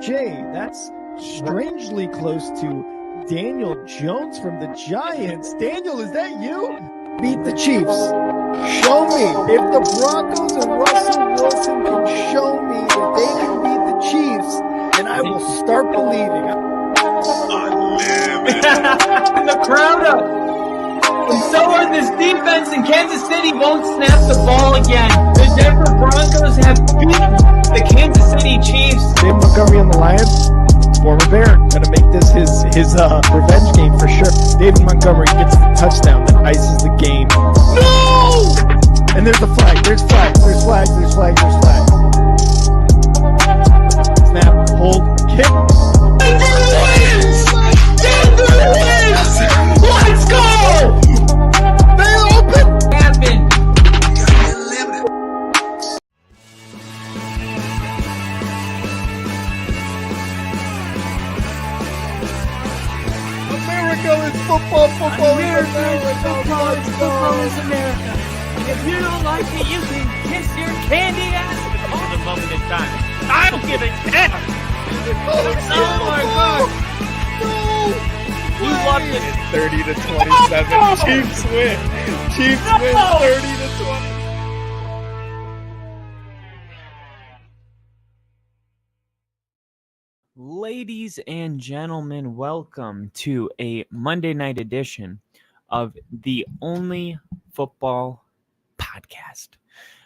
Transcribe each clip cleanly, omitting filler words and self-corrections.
Jay, that's strangely close to Daniel Jones from the Giants. Daniel, is that you? Beat the Chiefs. Show me. If the Broncos and Russell Wilson can show me that they can beat the Chiefs, then I will start believing. And the crowd up. And so on this defense, and Kansas City won't snap the ball again. The Denver Broncos have beaten the Kansas City Chiefs. Dave Montgomery on the Lions, former Bear, gonna make this his revenge game for sure. David Montgomery gets the touchdown that ices the game. No! And there's a flag. There's flag. There's flag. There's flag. There's flag. Snap. Hold. Kick. Denver wins! Denver wins! Let's go! They open. Happened. America is football. Football is America. Football is America. If you don't like it, you can kiss your candy ass. For the moment in time, I don't give a damn. Oh my God! You love it. 30 to 27. No! Chiefs win. Chiefs No! win 30 to 20. Ladies and gentlemen, welcome to a Monday night edition of the Only Football Podcast.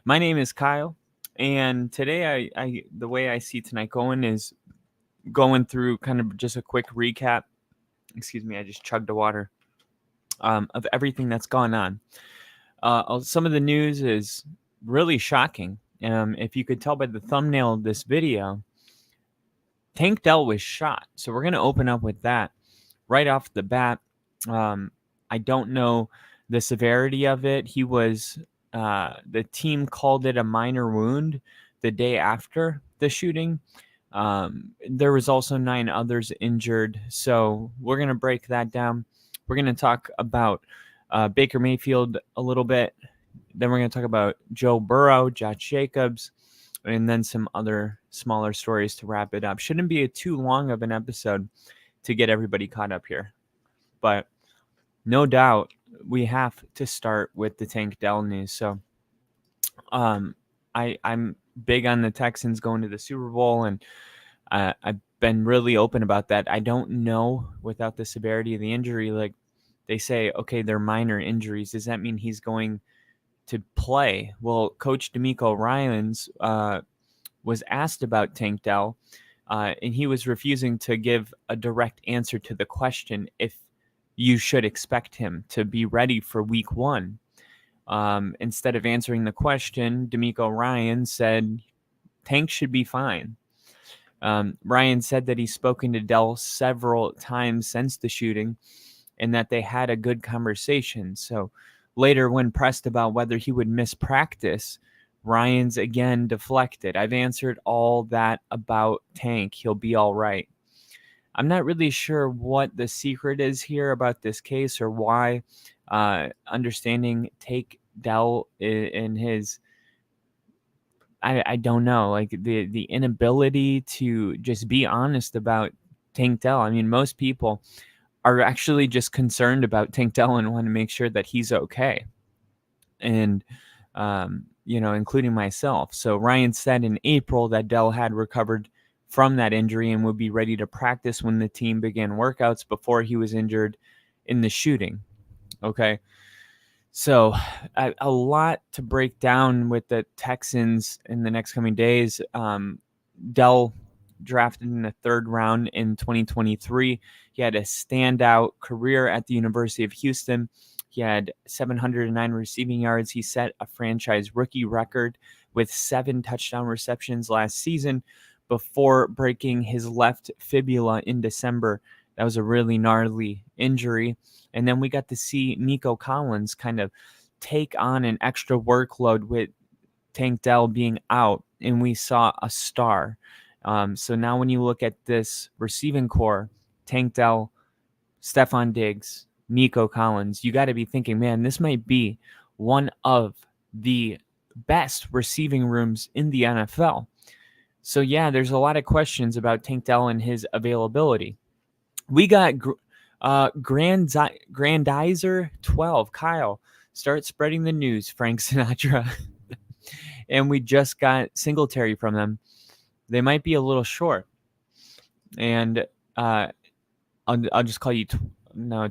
My name is Kyle, and today I the way I see tonight going is going through kind of just a quick recap. Excuse me, I just chugged the water of everything that's gone on. Some of the news is really shocking. If you could tell by the thumbnail of this video, Tank Dell was shot. So we're going to open up with that right off the bat. I don't know the severity of it. He was, the team called it a minor wound the day after the shooting. There was also 9 others injured. So we're going to break that down. We're going to talk about Baker Mayfield a little bit. Then we're going to talk about Joe Burrow, Josh Jacobs, and then some other smaller stories to wrap it up. Shouldn't be too long of an episode to get everybody caught up here. But no doubt we have to start with the Tank Dell news. So I'm big on the Texans going to the Super Bowl, and I've been really open about that. I don't know without the severity of the injury, like they say, okay, they're minor injuries. Does that mean he's going to play? Well, Coach DeMeco Ryans was asked about Tank Dell, and he was refusing to give a direct answer to the question if you should expect him to be ready for week 1. Instead of answering the question, DeMeco Ryans said Tank should be fine. Ryan said that he's spoken to Dell several times since the shooting and that they had a good conversation. So later, when pressed about whether he would miss practice, Ryans again deflected. I've answered all that about Tank. He'll be all right. I'm not really sure what the secret is here about this case or why understanding Tank Dell in his, I don't know, like the inability to just be honest about Tank Dell. I mean, most people are actually just concerned about Tank Dell and want to make sure that he's okay. And, including myself. So Ryan said in April that Dell had recovered from that injury and would be ready to practice when the team began workouts before he was injured in the shooting. Okay. So a lot to break down with the Texans in the next coming days. Dell drafted in the 3rd round in 2023. He had a standout career at the University of Houston. He had 709 receiving yards. He set a franchise rookie record with 7 touchdown receptions last season before breaking his left fibula in December. That was a really gnarly injury. And then we got to see Nico Collins kind of take on an extra workload with Tank Dell being out, and we saw a star. So now when you look at this receiving core, Tank Dell, Stephon Diggs, Nico Collins, you got to be thinking, man, this might be one of the best receiving rooms in the NFL. So yeah, there's a lot of questions about Tank Dell and his availability. We got Grandizer 12. Kyle, start spreading the news. Frank Sinatra. And we just got Singletary from them. They might be a little short. And I'll just call you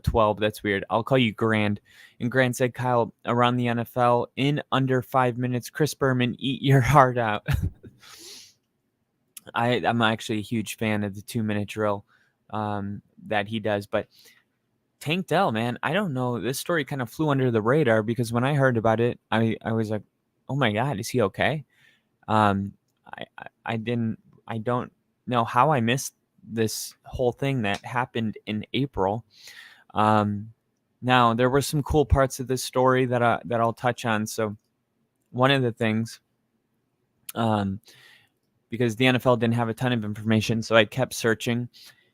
12. That's weird. I'll call you Grand. And Grand said, Kyle, around the NFL in under 5 minutes. Chris Berman, eat your heart out. I'm actually a huge fan of the 2-minute drill that he does. But Tank Dell, man, I don't know. This story kind of flew under the radar because when I heard about it, I was like, oh my God, is he okay? I don't know how I missed this whole thing that happened in April. Now there were some cool parts of this story that I'll touch on. So one of the things, because the NFL didn't have a ton of information, so I kept searching,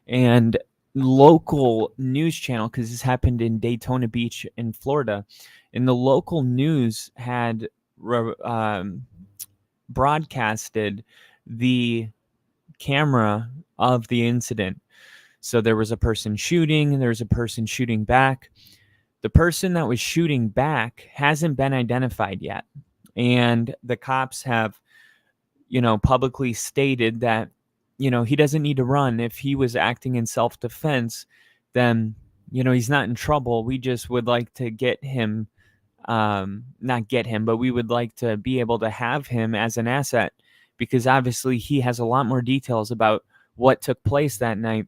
and local news channel, because this happened in Daytona Beach in Florida, and the local news had broadcasted the camera of the incident. So there was a person shooting, and there was a person shooting back. The person that was shooting back hasn't been identified yet. And the cops have, publicly stated that, he doesn't need to run. If he was acting in self-defense, then, he's not in trouble. We just would like to get him, not get him, but we would like to be able to have him as an asset, because obviously he has a lot more details about what took place that night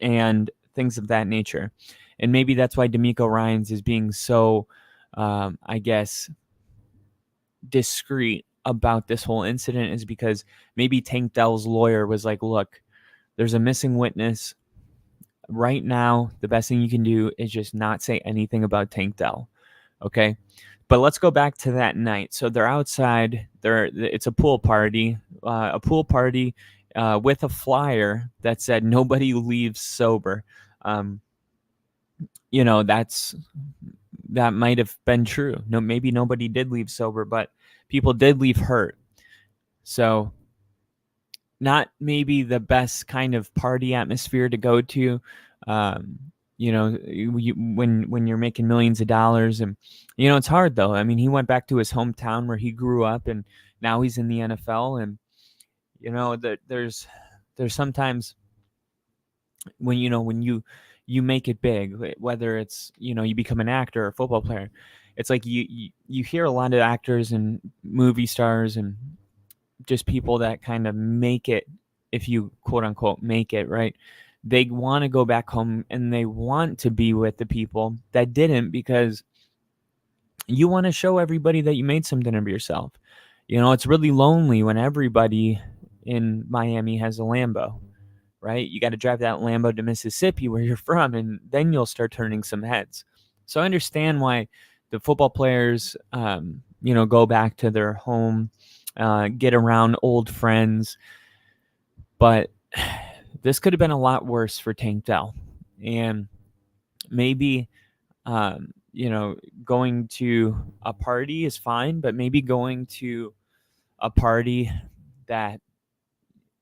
and things of that nature. And maybe that's why D'Amico Ryans is being so, I guess, discreet about this whole incident, is because maybe Tank Dell's lawyer was like, look, there's a missing witness. Right now, the best thing you can do is just not say anything about Tank Dell. Okay? But let's go back to that night. So they're outside. It's a pool party. With a flyer that said nobody leaves sober. That might have been true. No, maybe nobody did leave sober, but people did leave hurt. So not maybe the best kind of party atmosphere to go to. When you're making millions of dollars, and it's hard though. I mean, he went back to his hometown where he grew up, and now he's in the NFL. And there's sometimes when you make it big, whether it's you become an actor or a football player, it's like you hear a lot of actors and movie stars and just people that kind of make it, if you quote unquote make it, right? They want to go back home and they want to be with the people that didn't, because you want to show everybody that you made something of yourself. It's really lonely when everybody in Miami has a Lambo, right? You got to drive that Lambo to Mississippi, where you're from, and then you'll start turning some heads. So I understand why the football players, go back to their home, get around old friends. But this could have been a lot worse for Tank Dell. And maybe, going to a party is fine, but maybe going to a party that,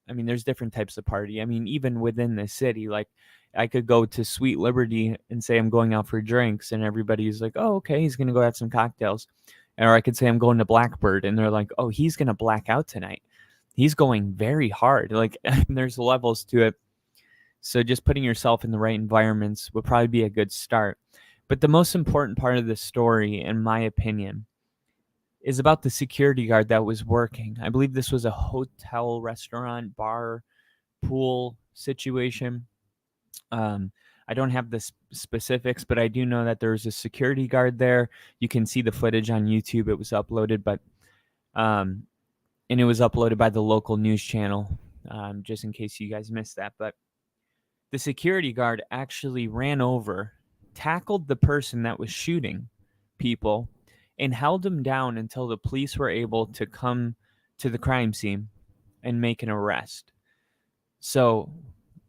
there's different types of party. Even within the city, like I could go to Sweet Liberty and say I'm going out for drinks, and everybody's like, oh, okay, he's going to go have some cocktails. Or I could say I'm going to Blackbird, and they're like, oh, he's going to black out tonight. He's going very hard. Like, there's levels to it. So just putting yourself in the right environments would probably be a good start. But the most important part of the story, in my opinion, is about the security guard that was working. I believe this was a hotel, restaurant, bar, pool situation. I don't have the specifics, but I do know that there was a security guard there. You can see the footage on YouTube. It was uploaded, and it was uploaded by the local news channel, just in case you guys missed that. But the security guard actually ran over, tackled the person that was shooting people, and held him down until the police were able to come to the crime scene and make an arrest. So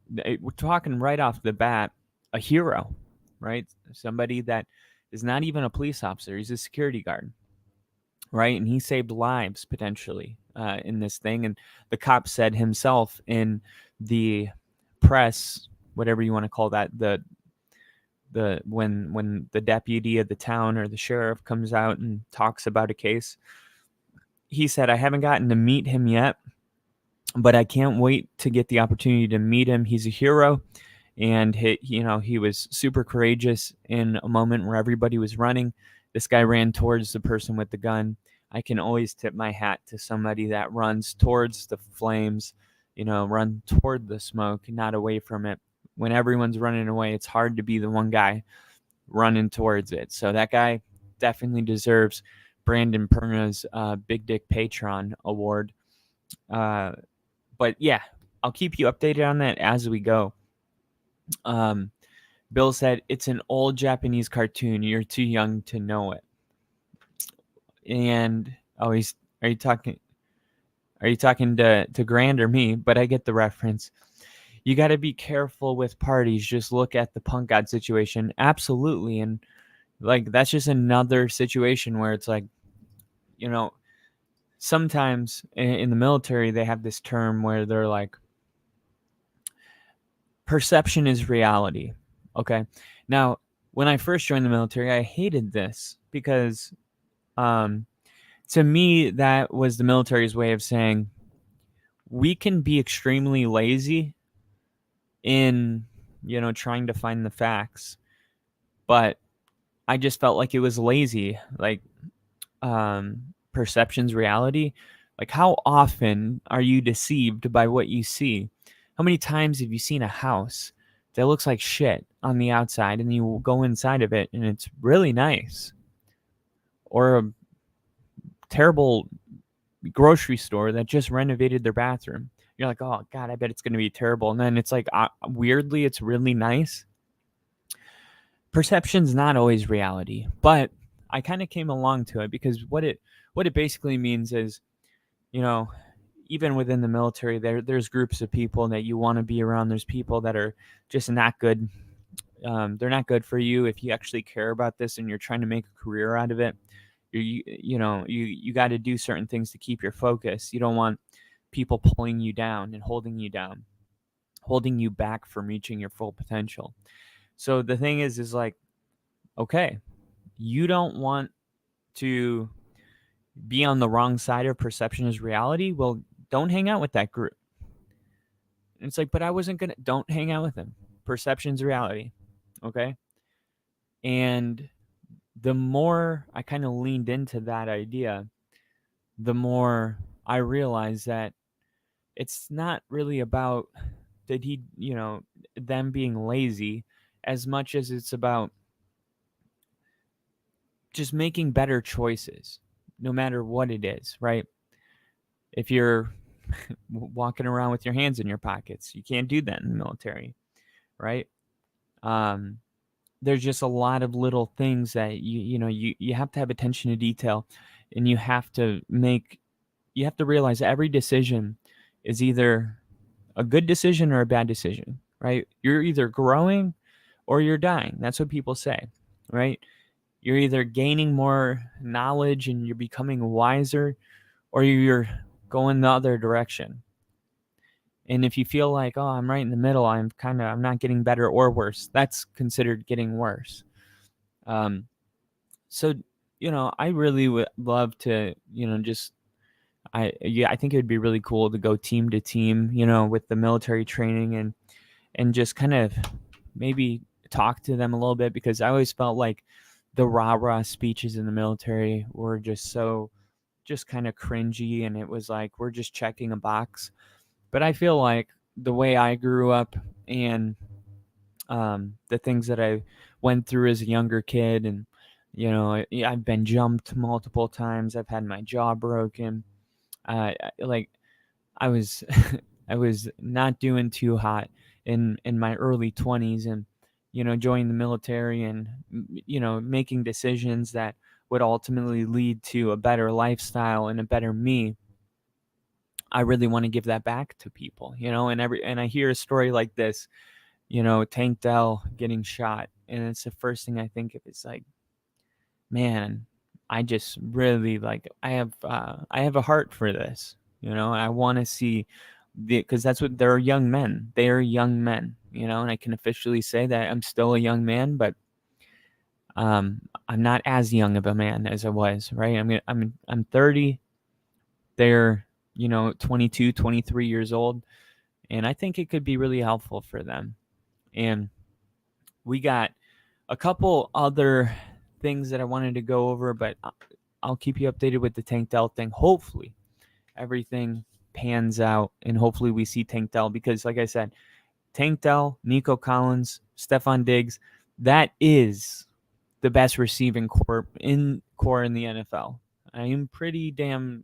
we're talking right off the bat, a hero, right? Somebody that is not even a police officer. He's a security guard. right? And he saved lives potentially in this thing. And the cop said himself in the press, whatever you want to call that, the when the deputy of the town or the sheriff comes out and talks about a case, he said, I haven't gotten to meet him yet, but I can't wait to get the opportunity to meet him. He's a hero. And he was super courageous in a moment where everybody was running. This guy ran towards the person with the gun. I can always tip my hat to somebody that runs towards the flames, run toward the smoke, not away from it. When everyone's running away, it's hard to be the one guy running towards it. So that guy definitely deserves Brandon Perna's Big Dick Patron Award. But yeah, I'll keep you updated on that as we go. Bill said, it's an old Japanese cartoon. You're too young to know it. And are you talking to Grand or me? But I get the reference. You got to be careful with parties. Just look at the Punk God situation. Absolutely. And like, that's just another situation where it's like, sometimes in the military, they have this term where they're like, perception is reality. Okay. Now, when I first joined the military, I hated this because to me, that was the military's way of saying we can be extremely lazy in, trying to find the facts. But I just felt like it was lazy, like perception's reality. Like, how often are you deceived by what you see? How many times have you seen a house that looks like shit on the outside and you go inside of it and it's really nice? Or a terrible grocery store that just renovated their bathroom. You're like, oh God, I bet it's going to be terrible. And then it's like, weirdly, it's really nice. Perception's not always reality, but I kind of came along to it because what it basically means is, even within the military, there's groups of people that you want to be around. There's people that are just not good. They're not good for you if you actually care about this and you're trying to make a career out of it. You got to do certain things to keep your focus. You don't want people pulling you down and holding you back from reaching your full potential. So the thing is like, okay, you don't want to be on the wrong side of perception as reality. Well, don't hang out with that group. And it's like, but I wasn't going to, don't hang out with them. Perception's reality. Okay. And the more I kind of leaned into that idea, the more I realized that it's not really about them being lazy as much as it's about just making better choices, no matter what it is, right? If you're walking around with your hands in your pockets, you can't do that in the military, right? There's just a lot of little things that you have to have attention to detail, and you have to realize every decision is either a good decision or a bad decision, right? You're either growing or you're dying. That's what people say, right? You're either gaining more knowledge and you're becoming wiser, or you're going the other direction. And if you feel like, oh, I'm right in the middle, I'm not getting better or worse, that's considered getting worse. So, I really would love to, I think it would be really cool to go team to team, with the military training and just kind of maybe talk to them a little bit, because I always felt like the rah-rah speeches in the military were just kind of cringy, and it was like, we're just checking a box. But I feel like the way I grew up and the things that I went through as a younger kid, and, I've been jumped multiple times. I've had my jaw broken. I was I was not doing too hot in my early 20s, and, joining the military and, making decisions that would ultimately lead to a better lifestyle and a better me. I really want to give that back to people, and I hear a story like this, Tank Dell getting shot, and it's the first thing I think of. It's like, man, I just really I have a heart for this, and I want to see because that's what they're young men. They are young men, and I can officially say that I'm still a young man, but I'm not as young of a man as I was, right? I'm 30. They're 22, 23 years old, and I think it could be really helpful for them. And we got a couple other things that I wanted to go over, but I'll keep you updated with the Tank Dell thing. Hopefully everything pans out, and hopefully we see Tank Dell, because like I said, Tank Dell, Nico Collins, Stephon Diggs, that is the best receiving core in the NFL. I am pretty damn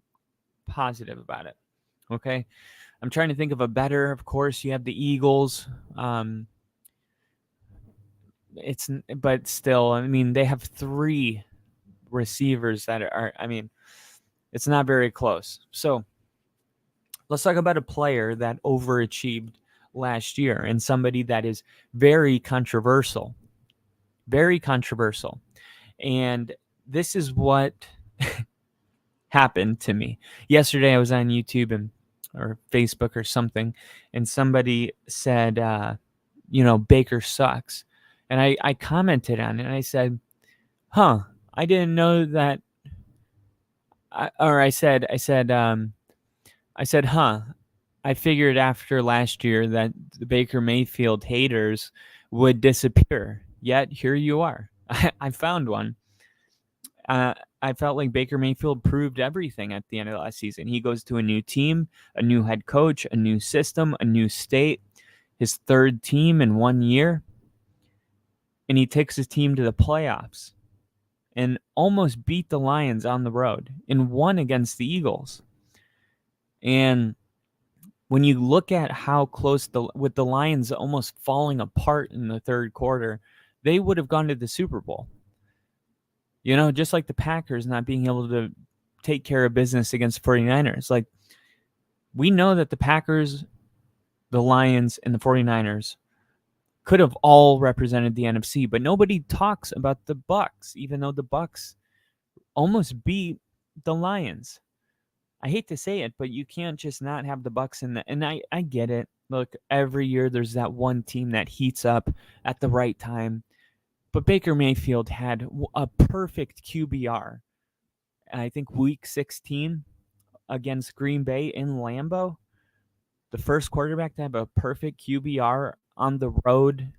positive about it. Okay. I'm trying to think of a better. Of course, you have the Eagles. But still, I mean, they have 3 receivers that are, I mean, it's not very close. So let's talk about a player that overachieved last year and somebody that is very controversial. Very controversial. And this is what happened to me. Yesterday I was on YouTube or Facebook or something, and somebody said, Baker sucks. And I commented on it, and I said, I didn't know that. I said, I figured after last year that the Baker Mayfield haters would disappear. Yet here you are. I found one. I felt like Baker Mayfield proved everything at the end of last season. He goes to a new team, a new head coach, a new system, a new state, his 3rd team in 1 year. And he takes his team to the playoffs and almost beat the Lions on the road and won against the Eagles. And when you look at how close with the Lions almost falling apart in the 3rd quarter, they would have gone to the Super Bowl. Just like the Packers not being able to take care of business against 49ers. Like, we know that the Packers, the Lions, and the 49ers could have all represented the NFC, but nobody talks about the Bucs, even though the Bucs almost beat the Lions. I hate to say it, but you can't just not have the Bucs in that. And I get it. Look, every year there's that one team that heats up at the right time. But Baker Mayfield had a perfect QBR. I think week 16 against Green Bay in Lambeau, the first quarterback to have a perfect QBR on the road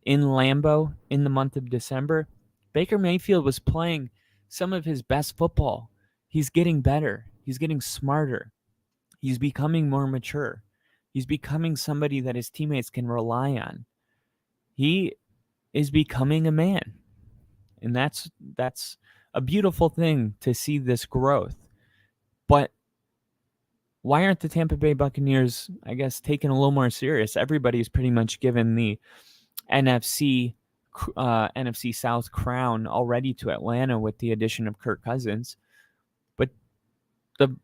in Lambeau in the month of December. Baker Mayfield was playing some of his best football. He's getting better. He's getting smarter. He's becoming more mature. He's becoming somebody that his teammates can rely on. He is becoming a man. And that's a beautiful thing to see, this growth. But why aren't the Tampa Bay Buccaneers, I guess, taken a little more serious? Everybody's pretty much given the NFC South crown already to Atlanta with the addition of Kirk Cousins. But the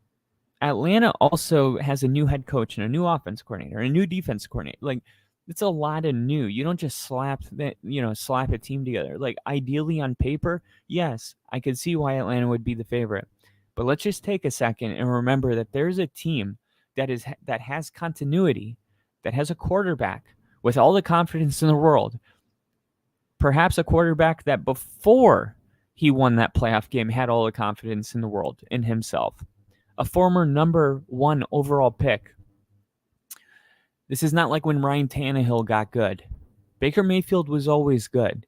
Atlanta also has a new head coach and a new offense coordinator, and a new defense coordinator. Like, it's a lot of new. You don't just slap a team together. Like, ideally on paper, yes, I could see why Atlanta would be the favorite. But let's just take a second and remember that there's a team that has continuity, that has a quarterback with all the confidence in the world. Perhaps a quarterback that before he won that playoff game had all the confidence in the world in himself. A former number 1 overall pick. This is not like when Ryan Tannehill got good. Baker Mayfield was always good.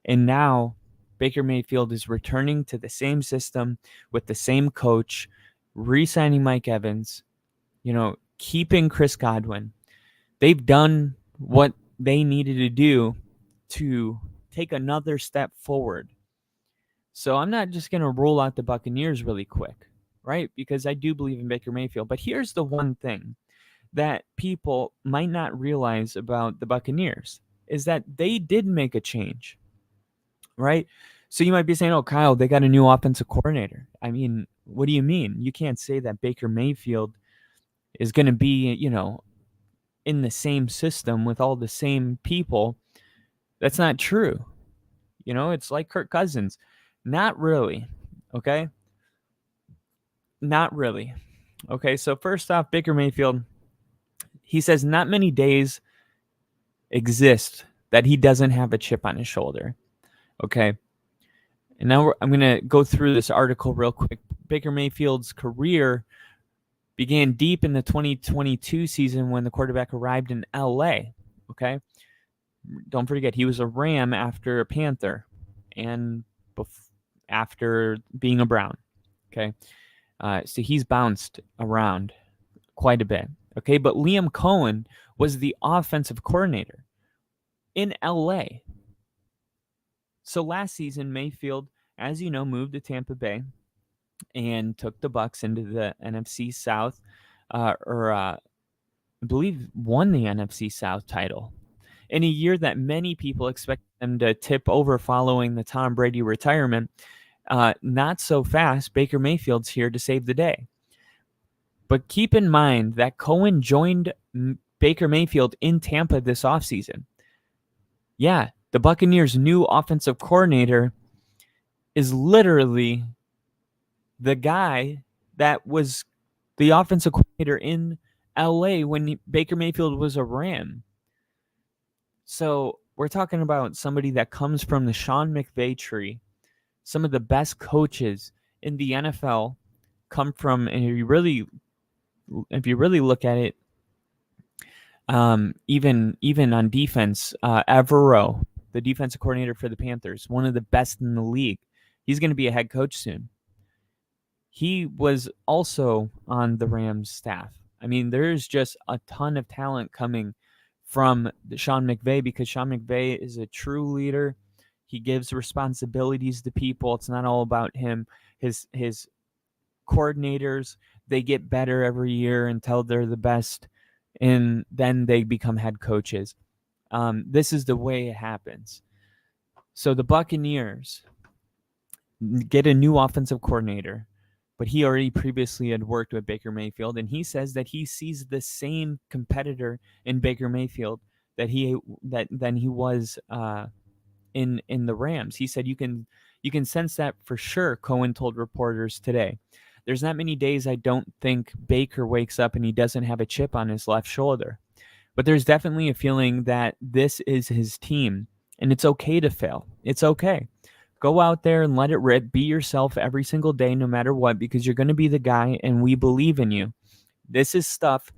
And now Baker Mayfield is returning to the same system with the same coach, re-signing Mike Evans, keeping Chris Godwin. They've done what they needed to do to take another step forward. So I'm not just going to rule out the Buccaneers really quick, right? Because I do believe in Baker Mayfield. But here's the one thing that people might not realize about the Buccaneers is that they did make a change, right? So you might be saying, oh, Kyle, they got a new offensive coordinator. I mean, what do you mean? You can't say that Baker Mayfield is going to be, in the same system with all the same people. That's not true. It's like Kirk Cousins. Not really. Okay? Not really. Okay, so first off, Baker Mayfield, he says not many days exist that he doesn't have a chip on his shoulder. Okay? And now I'm going to go through this article real quick. Baker Mayfield's career began deep in the 2022 season when the quarterback arrived in LA. Okay? Don't forget, he was a Ram after a Panther and after being a Brown. Okay? So he's bounced around quite a bit. Okay? But Liam Cohen was the offensive coordinator in LA. So last season, Mayfield, as you know, moved to Tampa Bay and took the Bucs into the NFC South, I believe won the NFC South title in a year that many people expect them to tip over following the Tom Brady retirement. Not so fast. Baker Mayfield's here to save the day. But keep in mind that Cohen joined Baker Mayfield in Tampa this offseason. Yeah, the Buccaneers' new offensive coordinator is literally the guy that was the offensive coordinator in LA when Baker Mayfield was a Ram. So we're talking about somebody that comes from the Sean McVay tree. Some of the best coaches in the NFL come from, and if you really look at it, even on defense, Evero, the defensive coordinator for the Panthers, one of the best in the league. He's going to be a head coach soon. He was also on the Rams staff. I mean, there's just a ton of talent coming from Sean McVay because Sean McVay is a true leader. He gives responsibilities to people. It's not all about him. His coordinators, they get better every year until they're the best, and then they become head coaches. This is the way it happens. So the Buccaneers get a new offensive coordinator, but he already previously had worked with Baker Mayfield, and he says that he sees the same competitor in Baker Mayfield that he was in the Rams. He said you can sense that for sure. Cohen told reporters today. There's not many days I don't think Baker wakes up and he doesn't have a chip on his left shoulder. But there's definitely a feeling that this is his team, and it's okay to fail. It's okay. Go out there and let it rip. Be yourself every single day, no matter what, because you're going to be the guy, and we believe in you. This is stuff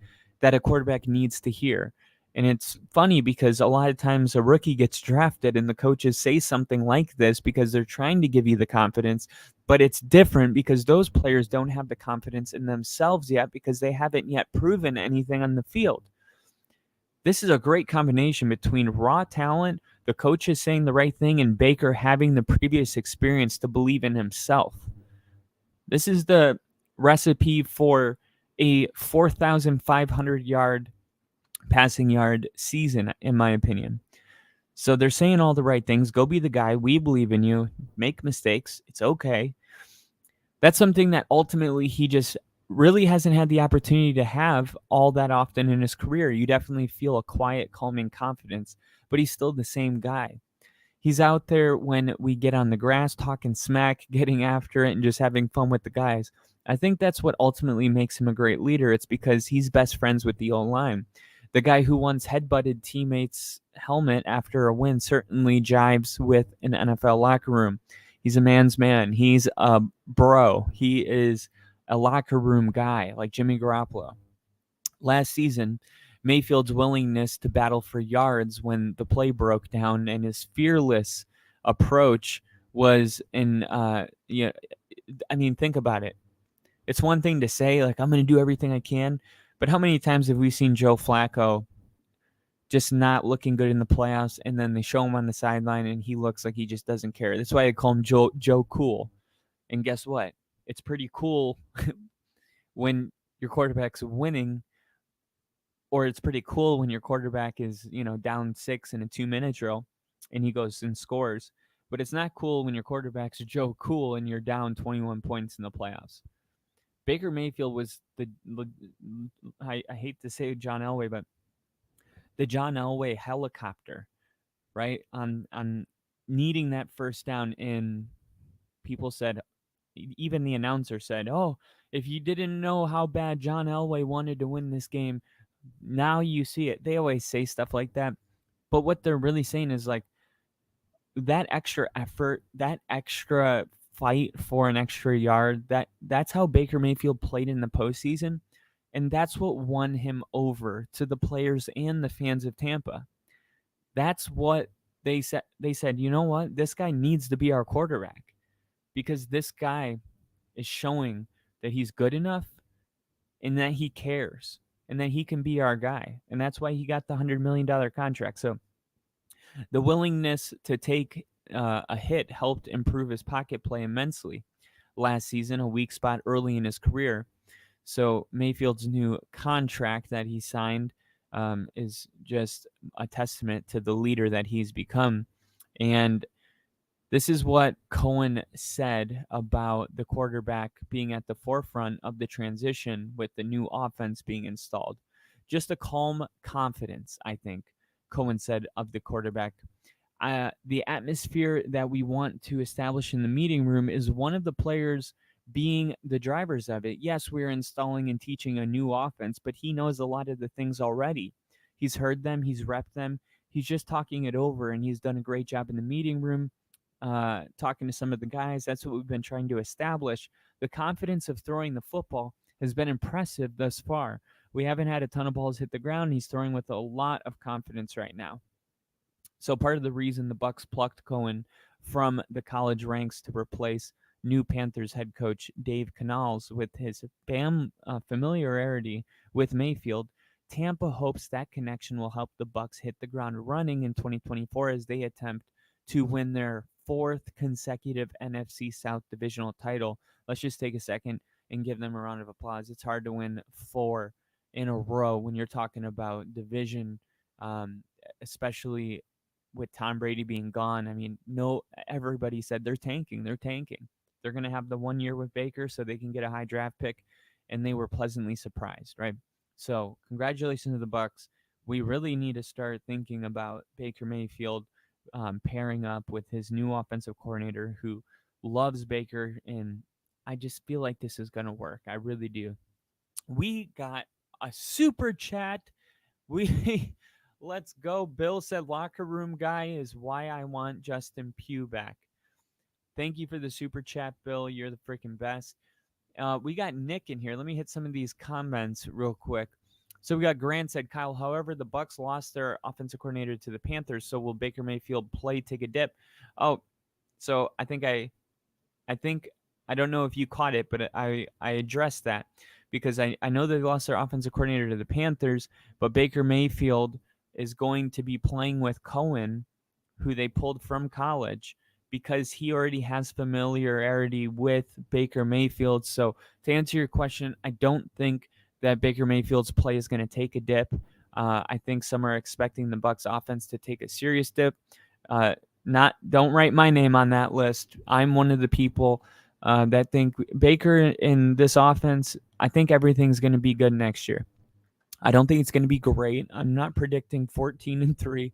that a quarterback needs to hear. And it's funny because a lot of times a rookie gets drafted and the coaches say something like this because they're trying to give you the confidence, but it's different because those players don't have the confidence in themselves yet because they haven't yet proven anything on the field. This is a great combination between raw talent, the coaches saying the right thing, and Baker having the previous experience to believe in himself. This is the recipe for a 4,500-yard passing yard season, in my opinion. So they're saying all the right things. Go be the guy. We believe in you. Make mistakes. It's okay. That's something that ultimately he just really hasn't had the opportunity to have all that often in his career. You definitely feel a quiet, calming confidence, but he's still the same guy. He's out there when we get on the grass, talking smack, getting after it, and just having fun with the guys. I think that's what ultimately makes him a great leader. It's because he's best friends with the O-line. The guy who once headbutted teammates' helmet after a win certainly jives with an NFL locker room. He's a man's man. He's a bro. He is a locker room guy like Jimmy Garoppolo. Last season, Mayfield's willingness to battle for yards when the play broke down and his fearless approach was think about it. It's one thing to say, like, I'm going to do everything I can. But how many times have we seen Joe Flacco just not looking good in the playoffs, and then they show him on the sideline and he looks like he just doesn't care? That's why I call him Joe Cool. And guess what? It's pretty cool when your quarterback's winning, or it's pretty cool when your quarterback is, down 6 in a 2-minute drill and he goes and scores. But it's not cool when your quarterback's Joe Cool and you're down 21 points in the playoffs. Baker Mayfield was I hate to say John Elway, but the John Elway helicopter, right? On needing that first down, and people said, even the announcer said, "Oh, if you didn't know how bad John Elway wanted to win this game, now you see it." They always say stuff like that. But what they're really saying is like that extra effort, that extra fight for an extra yard, that's how Baker Mayfield played in the postseason. And that's what won him over to the players and the fans of Tampa. That's what they said. They said, you know what? This guy needs to be our quarterback because this guy is showing that he's good enough and that he cares and that he can be our guy. And that's why he got the $100 million contract. So the willingness to take a hit helped improve his pocket play immensely last season, a weak spot early in his career. So Mayfield's new contract that he signed is just a testament to the leader that he's become. And this is what Cohen said about the quarterback being at the forefront of the transition with the new offense being installed. Just a calm confidence, I think, Cohen said of the quarterback. The atmosphere that we want to establish in the meeting room is one of the players being the drivers of it. Yes, we're installing and teaching a new offense, but he knows a lot of the things already. He's heard them, he's repped them, he's just talking it over, and he's done a great job in the meeting room, talking to some of the guys. That's what we've been trying to establish. The confidence of throwing the football has been impressive thus far. We haven't had a ton of balls hit the ground. He's throwing with a lot of confidence right now. So part of the reason the Bucs plucked Cohen from the college ranks to replace new Panthers head coach Dave Canales with his familiarity with Mayfield, Tampa hopes that connection will help the Bucs hit the ground running in 2024 as they attempt to win their fourth consecutive NFC South divisional title. Let's just take a second and give them a round of applause. It's hard to win 4 in a row when you're talking about division, especially with Tom Brady being gone. I mean, everybody said they're tanking. They're going to have the 1 year with Baker so they can get a high draft pick, and they were pleasantly surprised, right? So congratulations to the Bucs. We really need to start thinking about Baker Mayfield pairing up with his new offensive coordinator who loves Baker, and I just feel like this is going to work. I really do. We got a super chat. Let's go. Bill said locker room guy is why I want Justin Pugh back. Thank you for the super chat, Bill. You're the freaking best. We got Nick in here. Let me hit some of these comments real quick. So we got Grant said, Kyle, however, the Bucs lost their offensive coordinator to the Panthers, so will Baker Mayfield take a dip? Oh, so I don't know if you caught it, but I addressed that because I know they lost their offensive coordinator to the Panthers, but Baker Mayfield is going to be playing with Cohen, who they pulled from college, because he already has familiarity with Baker Mayfield. So to answer your question, I don't think that Baker Mayfield's play is going to take a dip. I think some are expecting the Bucs offense to take a serious dip. Don't write my name on that list. I'm one of the people that think Baker in this offense, I think everything's going to be good next year. I don't think it's going to be great. I'm not predicting 14-3,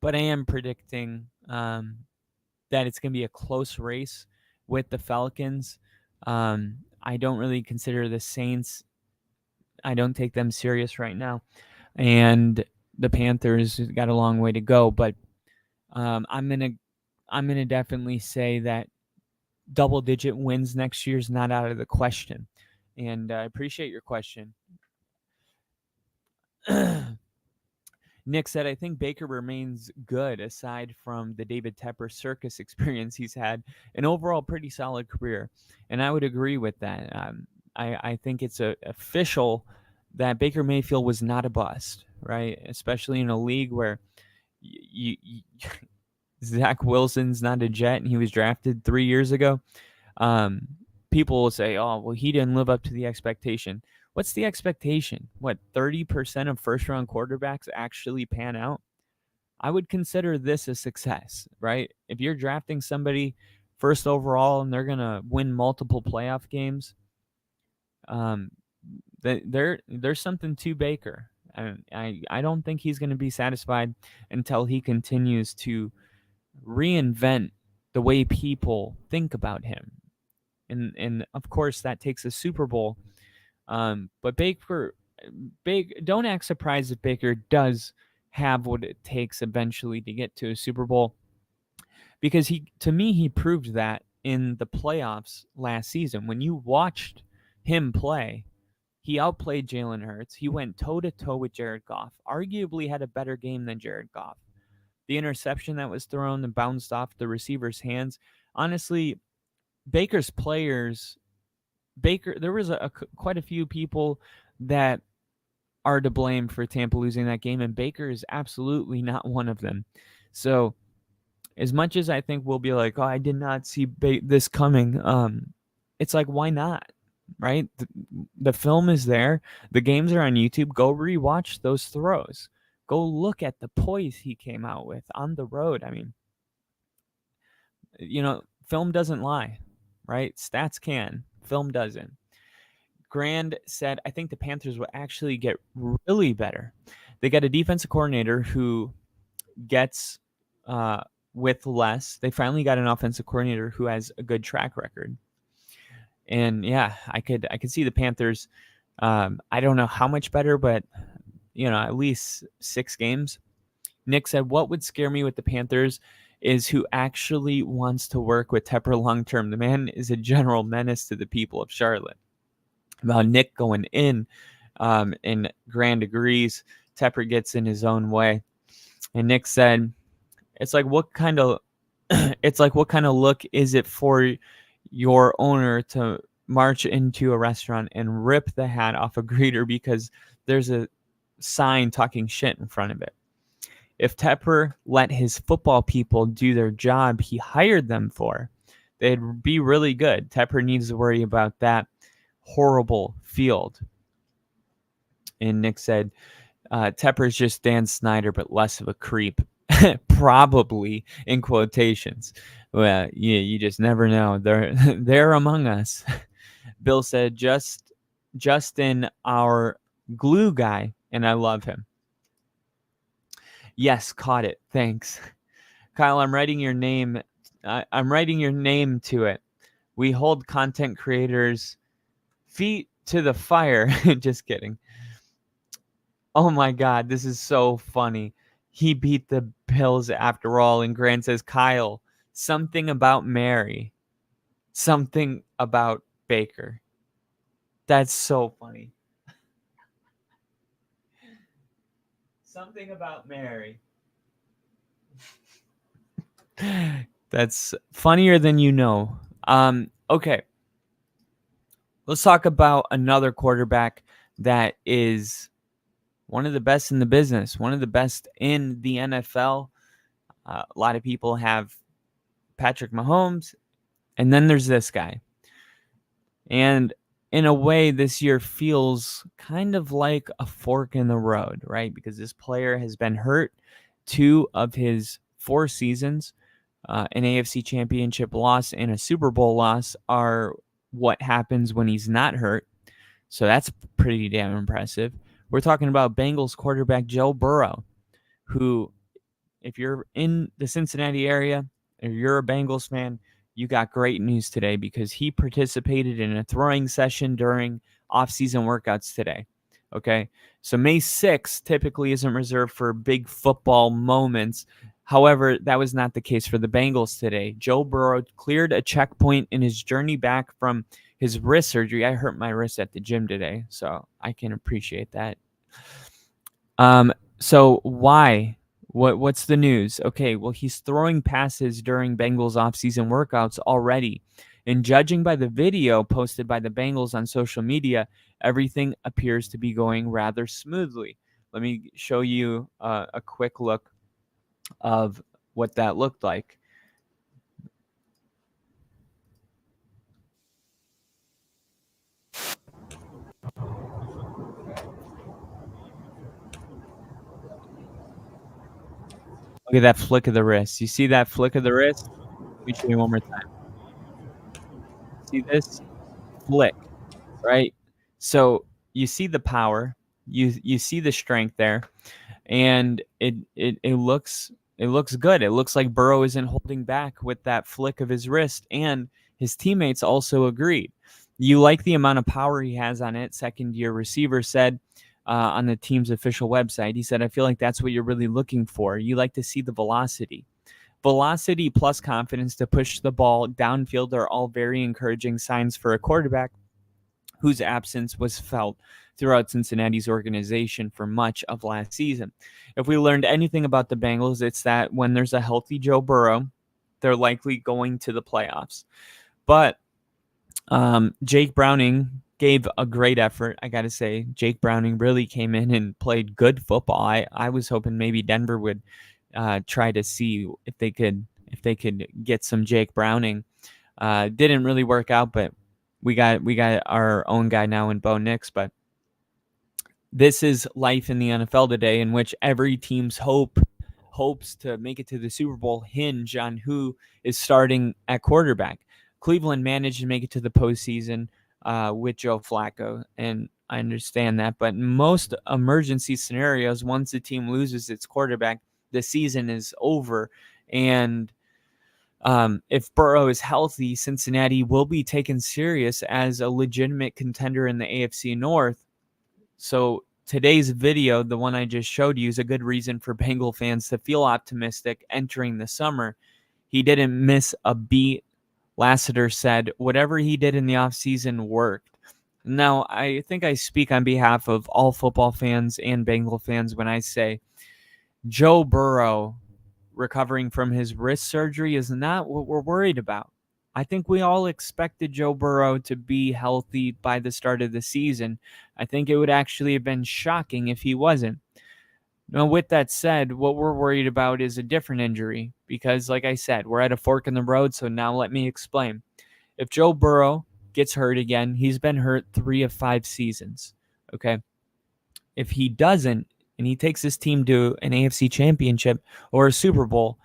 but I am predicting that it's going to be a close race with the Falcons. I don't really consider the Saints. I don't take them serious right now. And the Panthers got a long way to go, but I'm gonna definitely say that double-digit wins next year is not out of the question. And I appreciate your question. Nick said, I think Baker remains good aside from the David Tepper circus experience he's had, an overall pretty solid career. And I would agree with that. I think it's official that Baker Mayfield was not a bust, right? Especially in a league where Zach Wilson's not a Jet and he was drafted 3 years ago. People will say, oh, well, he didn't live up to the expectation. What's the expectation? 30% of first-round quarterbacks actually pan out? I would consider this a success, right? If you're drafting somebody first overall and they're going to win multiple playoff games, there's something to Baker. I don't think he's going to be satisfied until he continues to reinvent the way people think about him. and of course that takes a Super Bowl. But Baker, don't act surprised if Baker does have what it takes eventually to get to a Super Bowl, because to me he proved that in the playoffs last season. When you watched him play, he outplayed Jalen Hurts. He went toe-to-toe with Jared Goff, arguably had a better game than Jared Goff. The interception that was thrown and bounced off the receiver's hands, honestly, Baker's players, there was quite a few people that are to blame for Tampa losing that game, and Baker is absolutely not one of them. So as much as I think we'll be like, oh, I did not see this coming, it's like, why not? Right? The film is there. The games are on YouTube. Go rewatch those throws. Go look at the poise he came out with on the road. I mean, film doesn't lie, right? Stats can. Film doesn't. Grand said, I think the Panthers will actually get really better. They got a defensive coordinator who gets with less. They finally got an offensive coordinator who has a good track record. And yeah, I could see the Panthers. I don't know how much better, but at least 6 games. Nick said, what would scare me with the Panthers is who actually wants to work with Tepper long term. The man is a general menace to the people of Charlotte. About Nick going in, and Grand agrees. Tepper gets in his own way. And Nick said, it's like what kind of look is it for your owner to march into a restaurant and rip the hat off a greeter because there's a sign talking shit in front of it? If Tepper let his football people do their job he hired them for, they'd be really good. Tepper needs to worry about that horrible field. And Nick said, Tepper's just Dan Snyder, but less of a creep. Probably, in quotations. Well, yeah, you just never know. They're among us. Bill said, Justin, our glue guy, and I love him. Yes, caught it. Thanks. Kyle, I'm writing your name. I'm writing your name to it. We hold content creators' feet to the fire. Just kidding. Oh my God, this is so funny. He beat the Bills after all. And Grant says, Kyle, something about Mary. Something about Baker. That's so funny. Something about Mary. That's funnier than you know. Okay. Let's talk about another quarterback that is one of the best in the business, one of the best in the NFL. A lot of people have Patrick Mahomes, and then there's this guy. And in a way, this year feels kind of like a fork in the road, right? Because this player has been hurt 2 of his 4 seasons. An AFC Championship loss and a Super Bowl loss are what happens when he's not hurt. So that's pretty damn impressive. We're talking about Bengals quarterback Joe Burrow, who, if you're in the Cincinnati area or you're a Bengals fan, you got great news today because he participated in a throwing session during off-season workouts today. Okay, so May 6th typically isn't reserved for big football moments. However, that was not the case for the Bengals today. Joe Burrow cleared a checkpoint in his journey back from his wrist surgery. I hurt my wrist at the gym today, so I can appreciate that. So why? What's the news? Okay, well, he's throwing passes during Bengals offseason workouts already. And judging by the video posted by the Bengals on social media, everything appears to be going rather smoothly. Let me show you a quick look of what that looked like. Look at that flick of the wrist. You see that flick of the wrist? Let me show you one more time. See this flick, right? So you see the power, you see the strength there, and it looks good. It looks like Burrow isn't holding back with that flick of his wrist, and His teammates also agreed. You like the amount of power he has on it, second-year receiver said on the team's official website. He said, I feel like that's what you're really looking for. You like to see the velocity. Velocity plus confidence to push the ball downfield are all very encouraging signs for a quarterback whose absence was felt throughout Cincinnati's organization for much of last season. If we learned anything about the Bengals, it's that when there's a healthy Joe Burrow, they're likely going to the playoffs. But Jake Browning gave a great effort. I got to say, Jake Browning really came in and played good football. I was hoping maybe Denver would try to see if they could get some Jake Browning. Didn't really work out, but we got our own guy now in Bo Nix. But this is life in the NFL today, in which every team's hopes to make it to the Super Bowl hinge on who is starting at quarterback. Cleveland managed to make it to the postseason with Joe Flacco, and I understand that. But in most emergency scenarios, once the team loses its quarterback, the season is over. And if Burrow is healthy, Cincinnati will be taken serious as a legitimate contender in the AFC North. So today's video, the one I just showed you, is a good reason for Bengal fans to feel optimistic entering the summer. He didn't miss a beat. Lassiter said whatever he did in the offseason worked. Now, I think I speak on behalf of all football fans and Bengal fans when I say Joe Burrow recovering from his wrist surgery is not what we're worried about. I think we all expected Joe Burrow to be healthy by the start of the season. I think it would actually have been shocking if he wasn't. Now, with that said, what we're worried about is a different injury because, like I said, we're at a fork in the road, so now let me explain. If Joe Burrow gets hurt again, he's been hurt 3 of 5 seasons, okay? If he doesn't, and he takes his team to an AFC championship or a Super Bowl,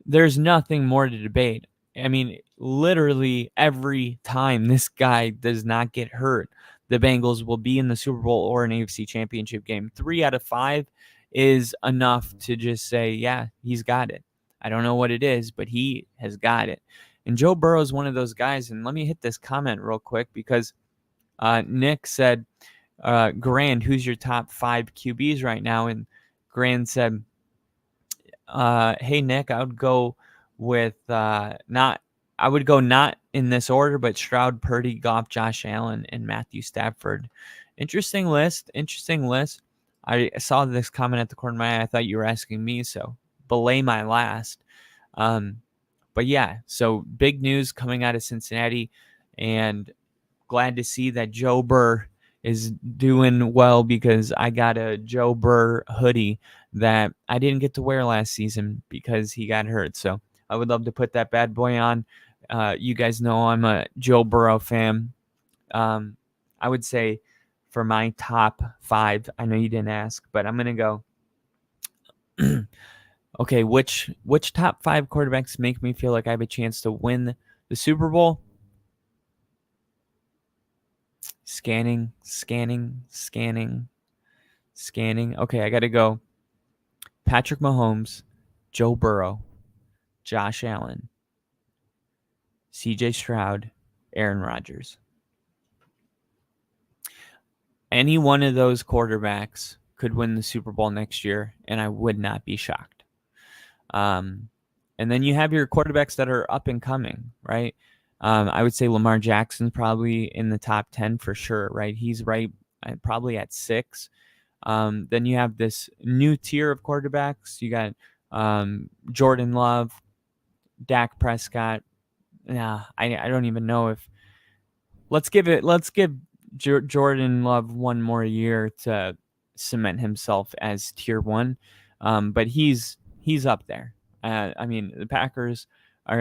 there's nothing more to debate. I mean, literally every time this guy does not get hurt, the Bengals will be in the Super Bowl or an AFC championship game. 3 out of 5 is enough to just say, yeah, he's got it. I don't know what it is, but he has got it. And Joe Burrow is one of those guys. And let me hit this comment real quick because Nick said, Grand, who's your top 5 QBs right now? And Grand said, hey, Nick, I would go with not in this order, but Stroud, Purdy, Goff, Josh Allen, and Matthew Stafford. Interesting list. I saw this comment at the corner of my eye. I thought you were asking me, so belay my last. But yeah, so big news coming out of Cincinnati, and glad to see that Joe Burr is doing well because I got a Joe Burr hoodie that I didn't get to wear last season because he got hurt. So I would love to put that bad boy on. You guys know I'm a Joe Burrow fan. I would say for my top 5, I know you didn't ask, but I'm going to go. Okay, which top 5 quarterbacks make me feel like I have a chance to win the Super Bowl? Scanning. Okay, I got to go. Patrick Mahomes, Joe Burrow, Josh Allen, CJ Stroud, Aaron Rodgers. Any one of those quarterbacks could win the Super Bowl next year, and I would not be shocked. And then you have your quarterbacks that are up and coming, right? I would say Lamar Jackson's probably in the top 10 for sure, right? He's right probably at 6. Then you have this new tier of quarterbacks. You got Jordan Love, Dak Prescott. Nah, I don't even know if let's give Jordan Love one more year to cement himself as tier 1. But he's up there. I mean, the Packers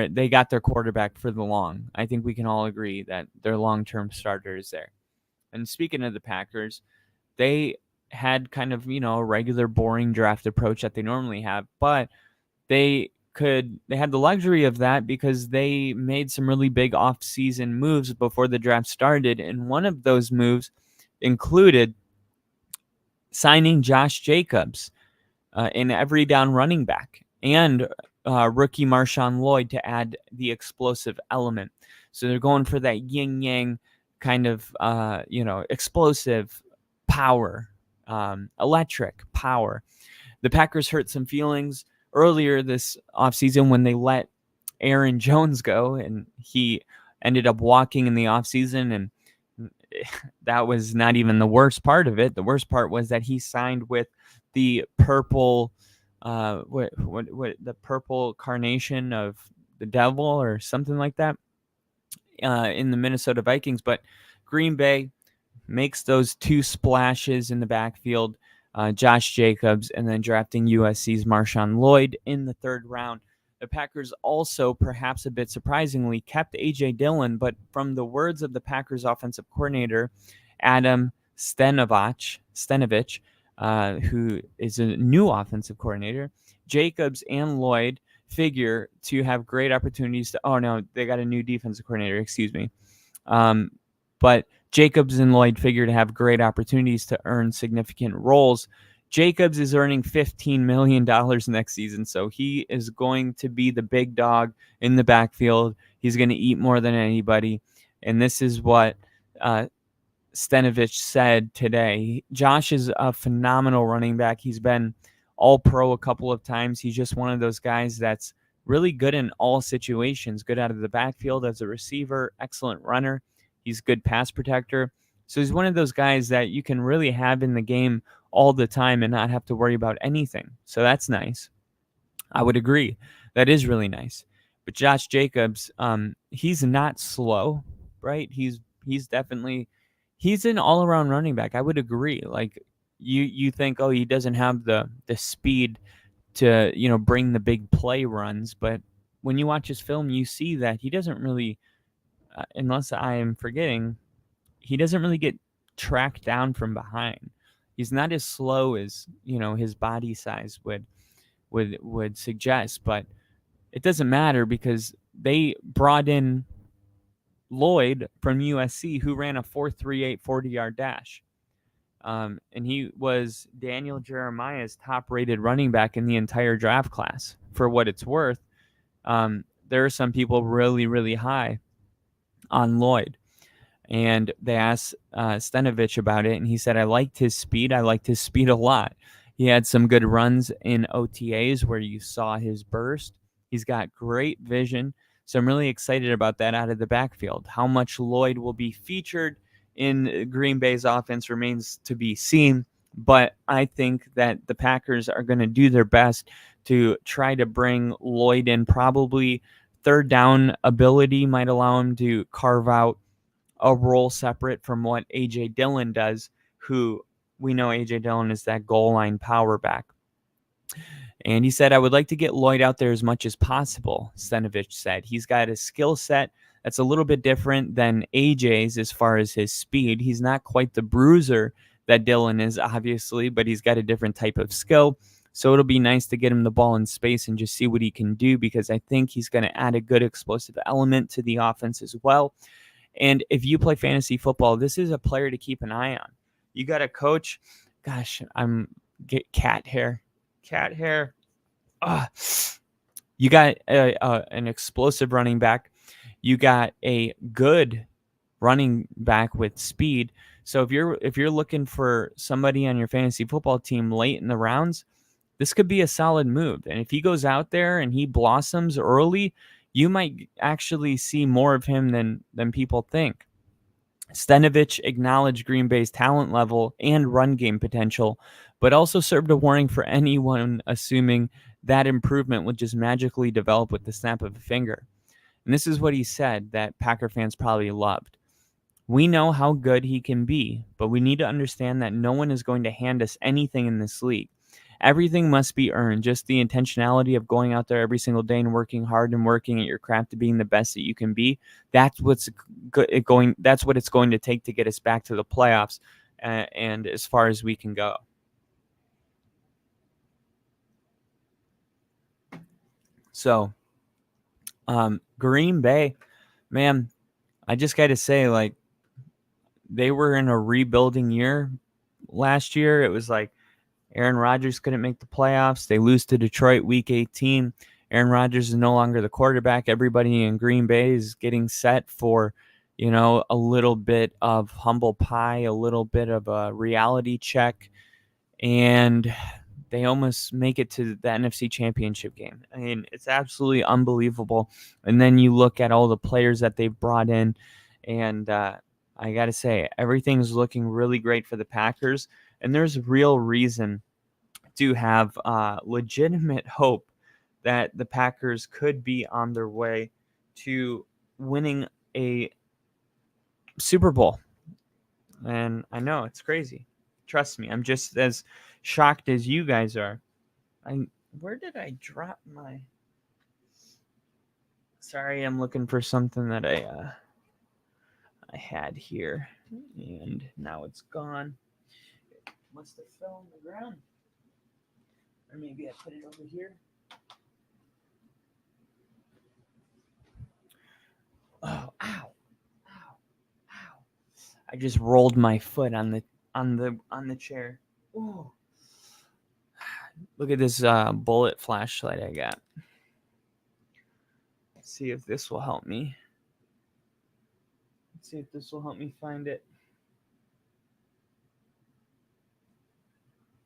they got their quarterback for the long. I think we can all agree that their long-term starter is there. And speaking of the Packers, they had kind of, a regular boring draft approach that they normally have, but they had the luxury of that because they made some really big off-season moves before the draft started, and one of those moves included signing Josh Jacobs, an every down running back, and rookie Marshawn Lloyd to add the explosive element. So they're going for that yin-yang kind of, explosive power, electric power. The Packers hurt some feelings earlier this offseason when they let Aaron Jones go, and he ended up walking in the offseason, and that was not even the worst part of it. The worst part was that he signed with the purple, the purple carnation of the devil or something like that, in the Minnesota Vikings. But Green Bay makes those two splashes in the backfield, Josh Jacobs, and then drafting USC's Marshawn Lloyd in the third round. The Packers also, perhaps a bit surprisingly, kept A.J. Dillon, but from the words of the Packers offensive coordinator, Adam Stenovich, who is a new offensive coordinator, Jacobs and Lloyd figure to have great opportunities to – oh, no, they got a new defensive coordinator, excuse me. But Jacobs and Lloyd figure to have great opportunities to earn significant roles. Jacobs is earning $15 million next season, so he is going to be the big dog in the backfield. He's going to eat more than anybody, and this is what Stenovich said today. Josh is a phenomenal running back. He's been all-pro a couple of times. He's just one of those guys that's really good in all situations, good out of the backfield as a receiver, excellent runner. He's a good pass protector. So he's one of those guys that you can really have in the game all the time and not have to worry about anything. So that's nice. I would agree. That is really nice. But Josh Jacobs, he's not slow, right? He's an all-around running back. I would agree. Like you think, oh, he doesn't have the speed to, bring the big play runs, but when you watch his film, you see that he doesn't really, unless I am forgetting, he doesn't really get tracked down from behind. He's not as slow as, his body size would suggest, but it doesn't matter because they brought in Lloyd from USC, who ran a 4.38 40-yard dash. And he was Daniel Jeremiah's top-rated running back in the entire draft class. For what it's worth, there are some people really, really high on Lloyd. And they asked Stenovich about it, and he said, I liked his speed. I liked his speed a lot. He had some good runs in OTAs where you saw his burst. He's got great vision. So I'm really excited about that out of the backfield. How much Lloyd will be featured in Green Bay's offense remains to be seen, but I think that the Packers are going to do their best to try to bring Lloyd in. Probably third down ability might allow him to carve out a role separate from what A.J. Dillon does, who we know A.J. Dillon is that goal line power back. And he said, I would like to get Lloyd out there as much as possible, Stenovich said. He's got a skill set that's a little bit different than AJ's as far as his speed. He's not quite the bruiser that Dillon is, obviously, but he's got a different type of skill. So it'll be nice to get him the ball in space and just see what he can do, because I think he's going to add a good explosive element to the offense as well. And if you play fantasy football, this is a player to keep an eye on. You got a coach. Gosh, get cat hair. You got an explosive running back. You got a good running back with speed. So if you're looking for somebody on your fantasy football team late in the rounds, this could be a solid move. And if he goes out there and he blossoms early, you might actually see more of him than people think. Stenovich acknowledged Green Bay's talent level and run game potential, but also served a warning for anyone assuming that improvement would just magically develop with the snap of a finger. And this is what he said that Packer fans probably loved. We know how good he can be, but we need to understand that no one is going to hand us anything in this league. Everything must be earned. Just the intentionality of going out there every single day and working hard and working at your craft to being the best that you can be. That's what it's going to take to get us back to the playoffs and as far as we can go. So, Green Bay, man, I just got to say, like, they were in a rebuilding year last year. It was like Aaron Rodgers couldn't make the playoffs. They lose to Detroit week 18. Aaron Rodgers is no longer the quarterback. Everybody in Green Bay is getting set for, a little bit of humble pie, a little bit of a reality check, and they almost make it to the NFC Championship game. I mean, it's absolutely unbelievable. And then you look at all the players that they've brought in, and I got to say, everything's looking really great for the Packers, and there's real reason to have legitimate hope that the Packers could be on their way to winning a Super Bowl. And I know it's crazy. Trust me, I'm just as shocked as you guys are. Where did I drop my... Sorry, I'm looking for something that I had here, and now it's gone. It must have fell on the ground. Or maybe I put it over here. Oh, ow. I just rolled my foot on the chair. Ooh. Look at this bullet flashlight I got. Let's see if this will help me. Find it.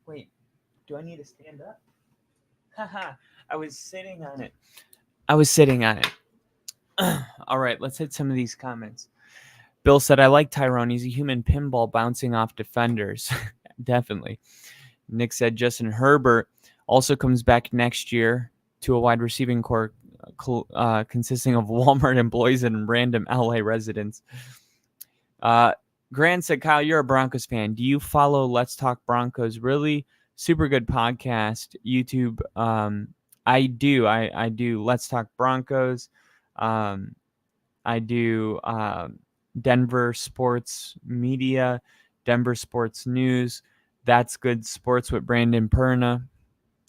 Wait, do I need to stand up? Haha, I was sitting on it. All right, let's hit some of these comments. Bill said, I like Tyrone. He's a human pinball bouncing off defenders. Definitely. Nick said, Justin Herbert also comes back next year to a wide receiving core consisting of Walmart employees and random LA residents. Grant said, Kyle, you're a Broncos fan. Do you follow Let's Talk Broncos? Really super good podcast. YouTube. I do. I do Let's Talk Broncos. I do Denver Sports Media, Denver Sports News. That's Good Sports with Brandon Perna.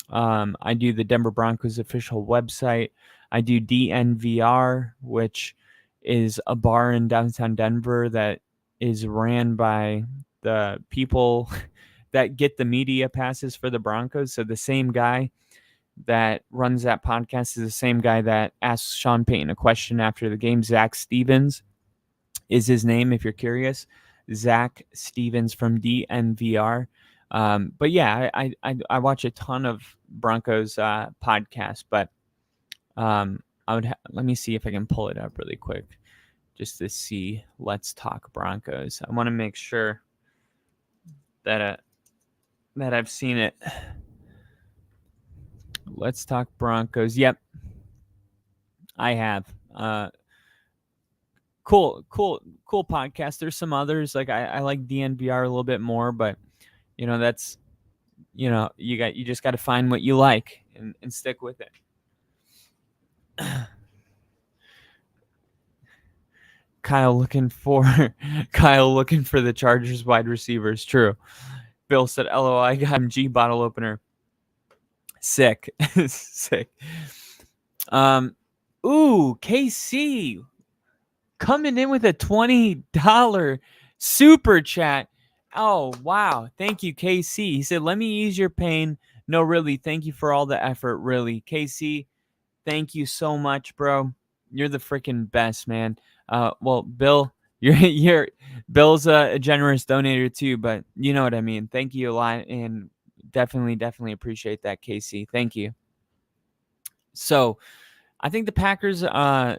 I do the Denver Broncos official website. I do DNVR, which is a bar in downtown Denver that is ran by the people that get the media passes for the Broncos. So the same guy that runs that podcast is the same guy that asks Sean Payton a question after the game. Zach Stevens is his name, if you're curious. Zach Stevens from DNVR. But yeah, I watch a ton of Broncos podcasts, but let me see if I can pull it up really quick just to see Let's Talk Broncos. I want to make sure that I've seen it. Let's Talk Broncos. Yep, I have. Cool podcast. There's some others, like I like DNVR a little bit more, but that's you just got to find what you like and stick with it. Kyle looking for the Chargers wide receivers. True. Bill said, LOL, I got him G bottle opener. Sick. Sick. Ooh, KC coming in with a $20 super chat. Oh, wow. Thank you, KC. He said, let me ease your pain. No, really, thank you for all the effort, really. KC, thank you so much, bro. You're the freaking best, man. Well, Bill, Bill's a generous donator too, but you know what I mean. Thank you a lot, and definitely appreciate that, KC. Thank you. So, I think the Packers, to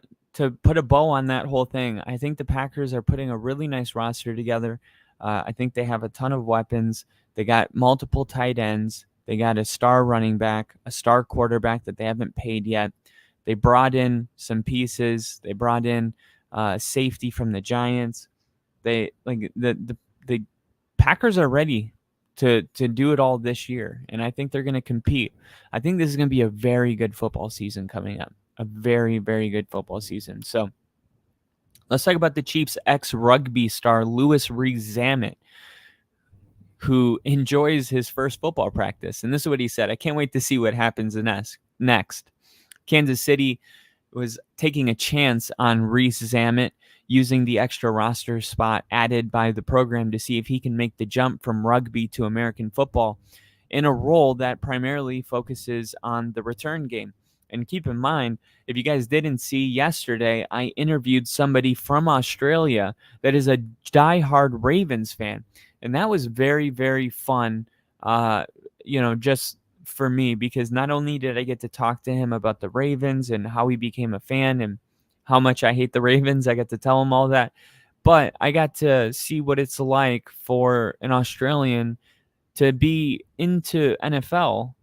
put a bow on that whole thing, I think the Packers are putting a really nice roster together. I think they have a ton of weapons. They got multiple tight ends. They got a star running back, a star quarterback that they haven't paid yet. They brought in some pieces. They brought in safety from the Giants. The Packers are ready to do it all this year, and I think they're going to compete. I think this is going to be a very good football season coming up. A very, very good football season. So let's talk about the Chiefs' ex-rugby star, Louis Rees-Zammit, who enjoys his first football practice. And this is what he said. I can't wait to see what happens next. Kansas City was taking a chance on Rees-Zammit, using the extra roster spot added by the program to see if he can make the jump from rugby to American football in a role that primarily focuses on the return game. And keep in mind, if you guys didn't see yesterday, I interviewed somebody from Australia that is a diehard Ravens fan. And that was very, very fun, just for me, because not only did I get to talk to him about the Ravens and how he became a fan and how much I hate the Ravens, I got to tell him all that, but I got to see what it's like for an Australian to be into NFL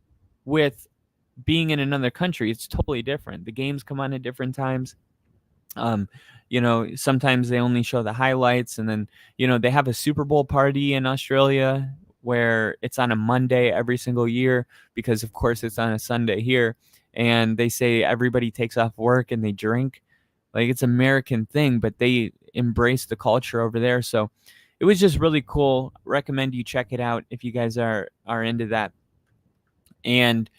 with being in another country. It's totally different. The games come on at different times. Sometimes they only show the highlights, and then, they have a Super Bowl party in Australia where it's on a Monday every single year because, of course, it's on a Sunday here. And they say everybody takes off work and they drink. Like, it's an American thing, but they embrace the culture over there. So it was just really cool. Recommend you check it out if you guys are into that. And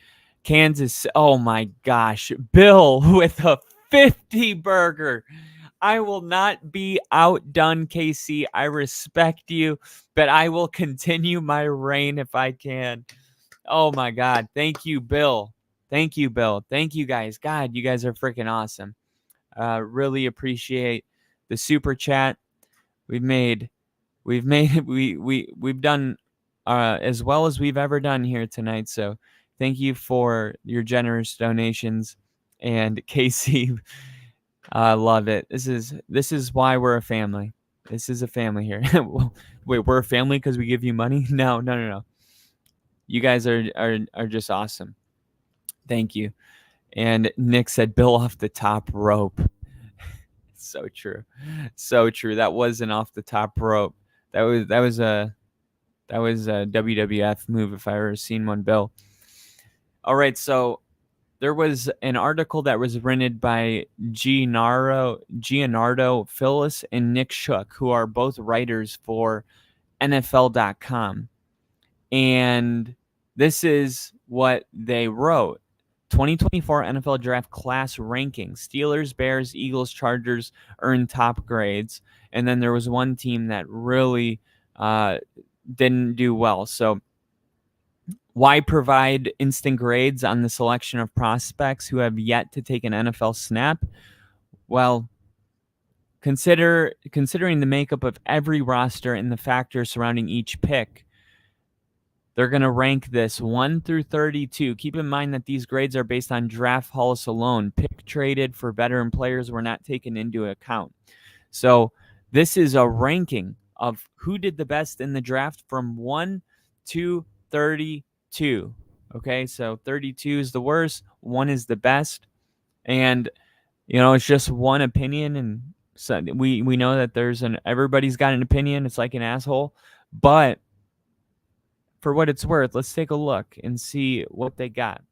Kansas, oh my gosh, Bill with a 50 burger. I will not be outdone, KC. I respect you, but I will continue my reign if I can. Oh my God. Thank you, Bill. Thank you, Bill. Thank you guys. God, you guys are freaking awesome. Really appreciate the super chat. We've done as well as we've ever done here tonight. So thank you for your generous donations. And Casey, I love it. This is why we're a family. This is a family here. Wait, we're a family because we give you money? No. You guys are just awesome. Thank you. And Nick said, Bill off the top rope. So true. So true. That wasn't off the top rope. That was a WWF move if I ever seen one, Bill. All right, so there was an article that was written by Gianardo Phyllis and Nick Shook, who are both writers for NFL.com. And this is what they wrote. 2024 NFL Draft Class Rankings. Steelers, Bears, Eagles, Chargers earned top grades. And then there was one team that really didn't do well. So why provide instant grades on the selection of prospects who have yet to take an NFL snap? Well, considering the makeup of every roster and the factors surrounding each pick, they're going to rank this 1 through 32. Keep in mind that these grades are based on draft halls alone. Pick traded for veteran players were not taken into account. So this is a ranking of who did the best in the draft from 1 to 32. Okay, so 32 is the worst, 1 is the best. And, it's just one opinion. And so we know that everybody's got an opinion. It's like an asshole. But for what it's worth, let's take a look and see what they got.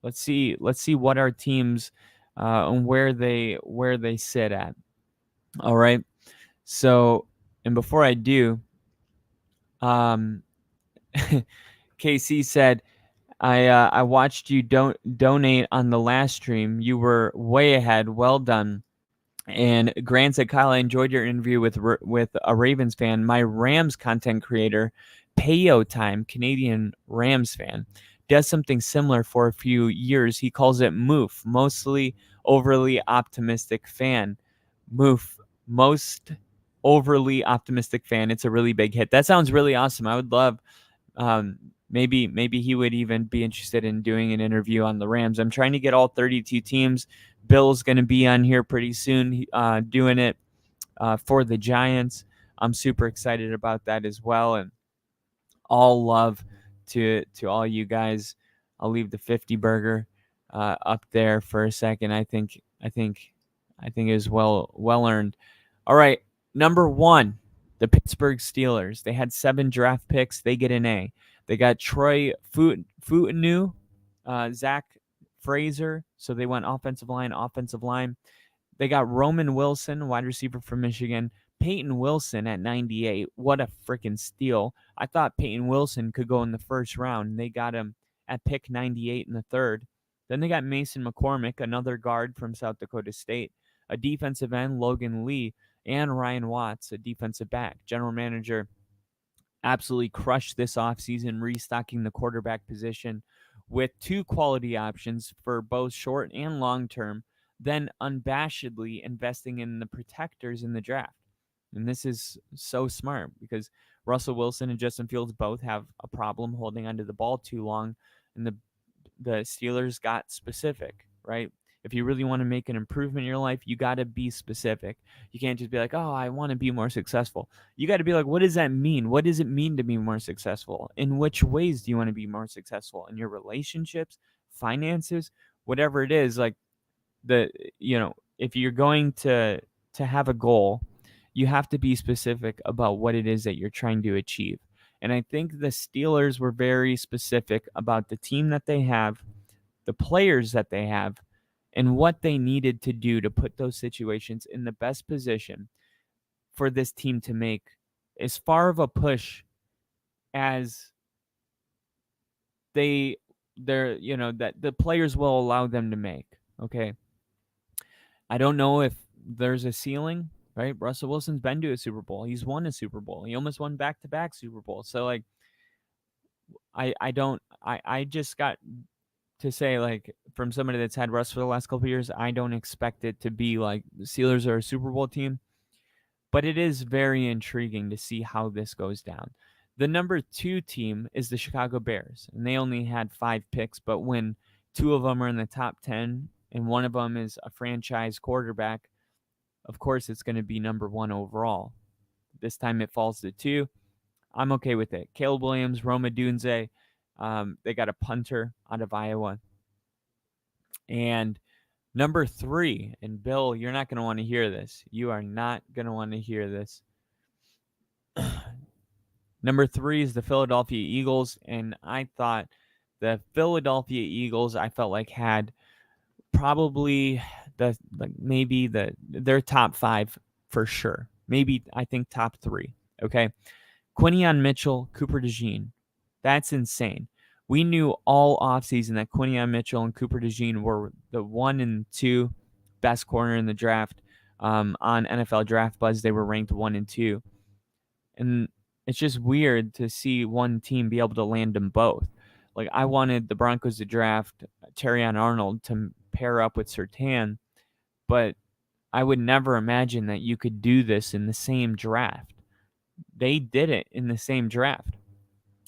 Let's see what our teams and where they sit at. All right. So, and before I do, KC said, I watched you donate on the last stream. You were way ahead. Well done. And Grant said, Kyle, I enjoyed your interview with a Ravens fan. My Rams content creator, Payo Time, Canadian Rams fan, does something similar for a few years. He calls it MOOF, mostly overly optimistic fan. MOOF, most overly optimistic fan. It's a really big hit. That sounds really awesome. I would love, maybe he would even be interested in doing an interview on the Rams. I'm trying to get all 32 teams. Bill's going to be on here pretty soon doing it for the Giants. I'm super excited about that as well. And all love to all you guys. I'll leave the 50 burger up there for a second. I think it is well earned. All right, number 1, the Pittsburgh Steelers. They had 7 draft picks. They get an A. They got Troy Fautanu, Zach Fraser. So they went offensive line. They got Roman Wilson, wide receiver from Michigan. Peyton Wilson at 98. What a freaking steal. I thought Peyton Wilson could go in the first round. They got him at pick 98 in the third. Then they got Mason McCormick, another guard from South Dakota State, a defensive end, Logan Lee, and Ryan Watts, a defensive back. General manager absolutely crushed this offseason, restocking the quarterback position with 2 quality options for both short and long term, then unabashedly investing in the protectors in the draft. And this is so smart because Russell Wilson and Justin Fields both have a problem holding onto the ball too long, and the Steelers got specific, right? If you really want to make an improvement in your life, you got to be specific. You can't just be like, oh, I want to be more successful. You got to be like, what does that mean? What does it mean to be more successful? In which ways do you want to be more successful? In your relationships, finances, whatever it is, like if you're going to have a goal, you have to be specific about what it is that you're trying to achieve. And I think the Steelers were very specific about the team that they have, the players that they have, and what they needed to do to put those situations in the best position for this team to make as far of a push as that the players will allow them to make. Okay. I don't know if there's a ceiling, right? Russell Wilson's been to a Super Bowl. He's won a Super Bowl. He almost won back-to-back Super Bowls. So like I just got to say, like, from somebody that's had Russ for the last couple of years, I don't expect it to be like the Steelers are a Super Bowl team, but it is very intriguing to see how this goes down. The number 2 team is the Chicago Bears, and they only had 5 picks, but when 2 of them are in the top 10 and one of them is a franchise quarterback, of course it's going to be number 1 overall. This time it falls to 2. I'm okay with it. Caleb Williams, Rome Odunze, they got a punter out of Iowa. And number 3, and Bill, you're not going to want to hear this. You are not going to want to hear this. Number 3 is the Philadelphia Eagles, and I thought the Philadelphia Eagles, I felt like had probably their top 5 for sure. Maybe I think top 3. Okay. Quinion Mitchell, Cooper DeJean. That's insane. We knew all offseason that Quinion Mitchell and Cooper DeJean were the 1 and 2 best corner in the draft. On NFL Draft Buzz, they were ranked 1 and 2. And it's just weird to see one team be able to land them both. Like, I wanted the Broncos to draft Terrion Arnold to pair up with Surtain, but I would never imagine that you could do this in the same draft. They did it in the same draft.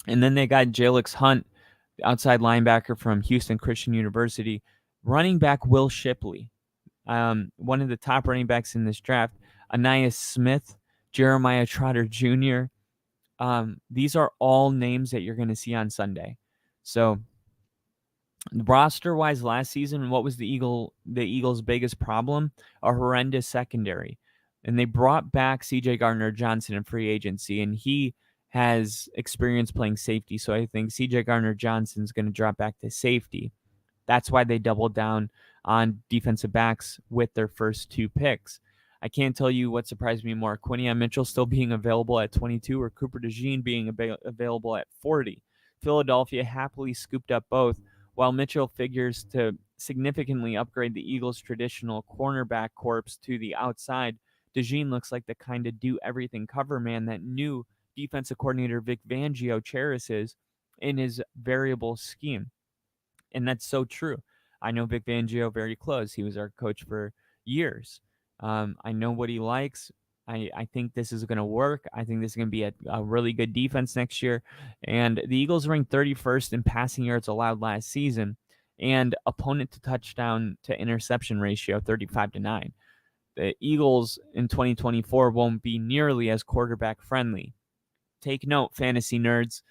And then they got Jalix Hunt, outside linebacker from Houston Christian University. Running back Will Shipley, one of the top running backs in this draft. Ainias Smith, Jeremiah Trotter Jr. These are all names that you're going to see on Sunday. So roster-wise last season, what was the Eagles' biggest problem? A horrendous secondary. And they brought back C.J. Gardner-Johnson in free agency, and he has experience playing safety. So I think C.J. Gardner-Johnson is going to drop back to safety. That's why they doubled down on defensive backs with their first 2 picks. I can't tell you what surprised me more, Quinion Mitchell still being available at 22 or Cooper DeJean being available at 40. Philadelphia happily scooped up both, while Mitchell figures to significantly upgrade the Eagles' traditional cornerback corps to the outside. DeJean looks like the kind of do-everything cover man that new defensive coordinator Vic Fangio cherishes in his variable scheme. And that's so true. I know Vic Fangio very close. He was our coach for years. I know what he likes. I think this is going to work. I think this is going to be a really good defense next year. And the Eagles ranked 31st in passing yards allowed last season and opponent to touchdown to interception ratio 35-9. The Eagles in 2024 won't be nearly as quarterback friendly. Take note, fantasy nerds.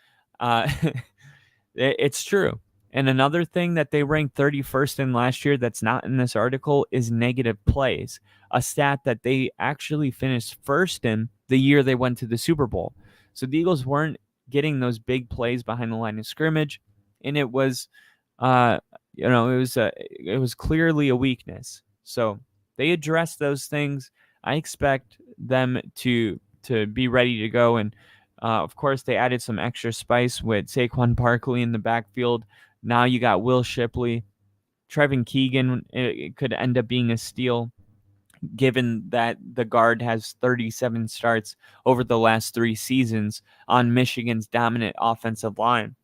It's true. And another thing that they ranked 31st in last year that's not in this article is negative plays, a stat that they actually finished first in the year they went to the Super Bowl. So the Eagles weren't getting those big plays behind the line of scrimmage, and it was, it was clearly a weakness. So they addressed those things. I expect them to be ready to go, and of course they added some extra spice with Saquon Barkley in the backfield. Now you got Will Shipley. Trevin Keegan, it could end up being a steal, given that the guard has 37 starts over the last 3 seasons on Michigan's dominant offensive line.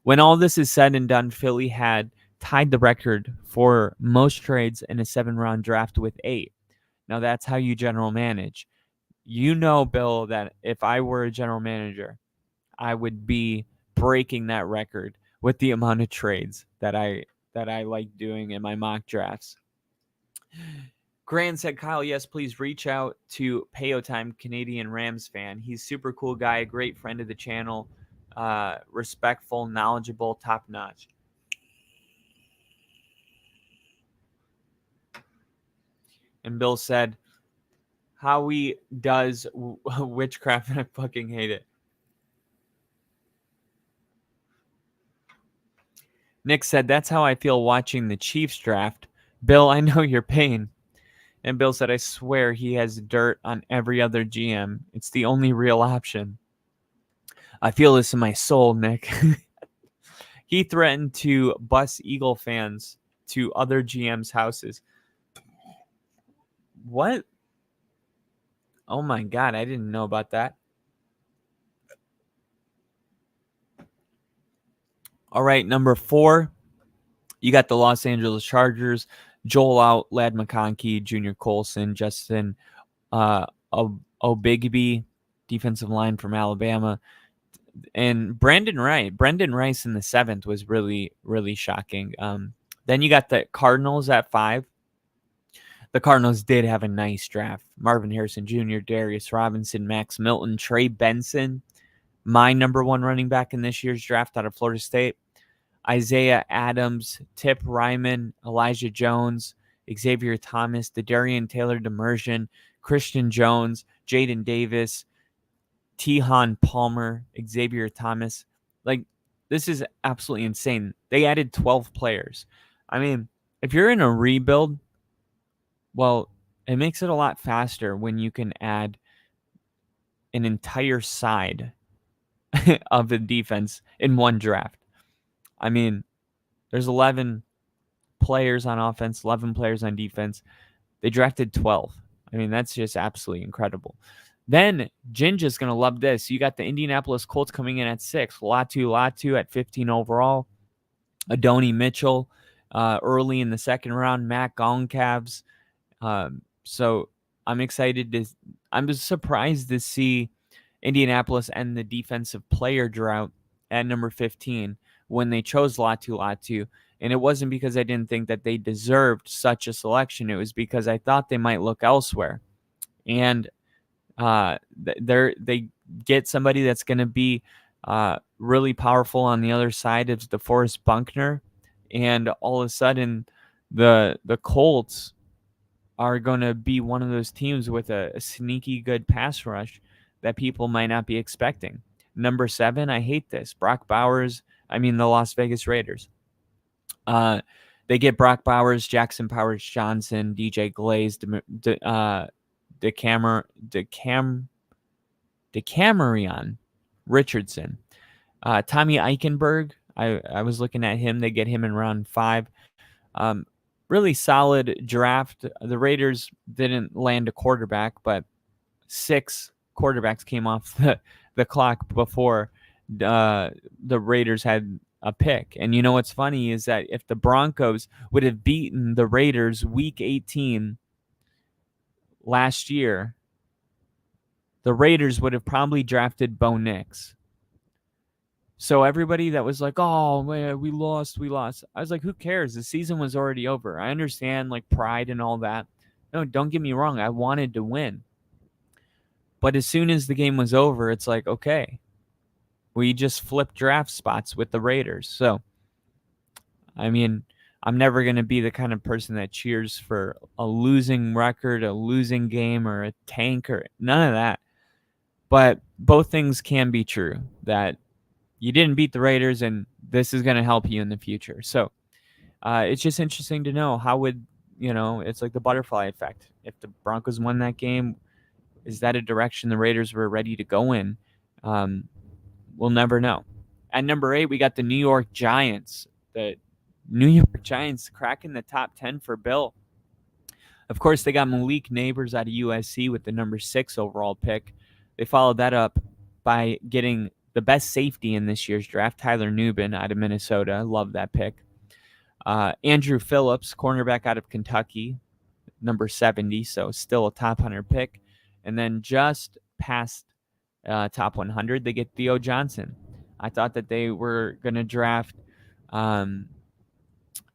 When all this is said and done, Philly had tied the record for most trades in a 7-round draft with 8. Now, that's how you general manage. You know, Bill, that if I were a general manager, I would be breaking that record with the amount of trades that I like doing in my mock drafts. Grant said, Kyle, yes, please reach out to Payo Time, Canadian Rams fan. He's super cool guy, a great friend of the channel, respectful, knowledgeable, top notch. And Bill said, Howie does witchcraft, and I fucking hate it. Nick said, that's how I feel watching the Chiefs draft. Bill, I know your pain. And Bill said, I swear he has dirt on every other GM. It's the only real option. I feel this in my soul, Nick. He threatened to bus Eagle fans to other GM's houses. What? Oh my God, I didn't know about that. All right, number 4, you got the Los Angeles Chargers. Joel Out, Ladd McConkey, Junior Colson, Justin Obigby, defensive line from Alabama, and Brendan Rice in the 7th was really, really shocking. Then you got the Cardinals at 5. The Cardinals did have a nice draft. Marvin Harrison Jr., Darius Robinson, Max Milton, Trey Benson, my number 1 running back in this year's draft out of Florida State. Isaiah Adams, Tip Ryman, Elijah Jones, Xavier Thomas, Darian Taylor Demersion, Christian Jones, Jaden Davis, Tihan Palmer, Xavier Thomas. Like, this is absolutely insane. They added 12 players. I mean, if you're in a rebuild, well, it makes it a lot faster when you can add an entire side of the defense in one draft. I mean, there's 11 players on offense, 11 players on defense. They drafted 12. I mean, that's just absolutely incredible. Then Ginger's going to love this. You got the Indianapolis Colts coming in at 6. Latu at 15 overall. Adonai Mitchell early in the 2nd round. Matt Goncalves. So I'm excited I'm surprised to see Indianapolis end the defensive player drought at number 15 when they chose Latu. And it wasn't because I didn't think that they deserved such a selection. It was because I thought they might look elsewhere. And they get somebody that's going to be really powerful on the other side of DeForest Buckner. And all of a sudden, the Colts are going to be one of those teams with a sneaky good pass rush that people might not be expecting. Number 7, I hate this. The Las Vegas Raiders. They get Brock Bowers, Jackson Powers Johnson, DJ Glaze, DeCamerion Richardson, Tommy Eichenberg. I was looking at him. They get him in round 5. Really solid draft. The Raiders didn't land a quarterback, but 6 quarterbacks came off the clock before the Raiders had a pick. And you know what's funny is that if the Broncos would have beaten the Raiders week 18 last year, the Raiders would have probably drafted Bo Nix. So everybody that was like, oh, man, we lost. I was like, who cares? The season was already over. I understand, like, pride and all that. No, don't get me wrong. I wanted to win. But as soon as the game was over, it's like, okay, we just flipped draft spots with the Raiders. So, I mean, I'm never going to be the kind of person that cheers for a losing record, a losing game, or a tank, or none of that. But both things can be true, that you didn't beat the Raiders, and this is going to help you in the future. So it's just interesting to know how would, it's like the butterfly effect. If the Broncos won that game, is that a direction the Raiders were ready to go in? We'll never know. At number 8, we got the New York Giants. The New York Giants cracking the top 10 for Bill. Of course, they got Malik Neighbors out of USC with the number 6 overall pick. They followed that up by getting the best safety in this year's draft, Tyler Nubin out of Minnesota. Love that pick. Andrew Phillips, cornerback out of Kentucky, number 70, so still a top 100 pick. And then just past top 100, they get Theo Johnson. I thought that they were going to draft, I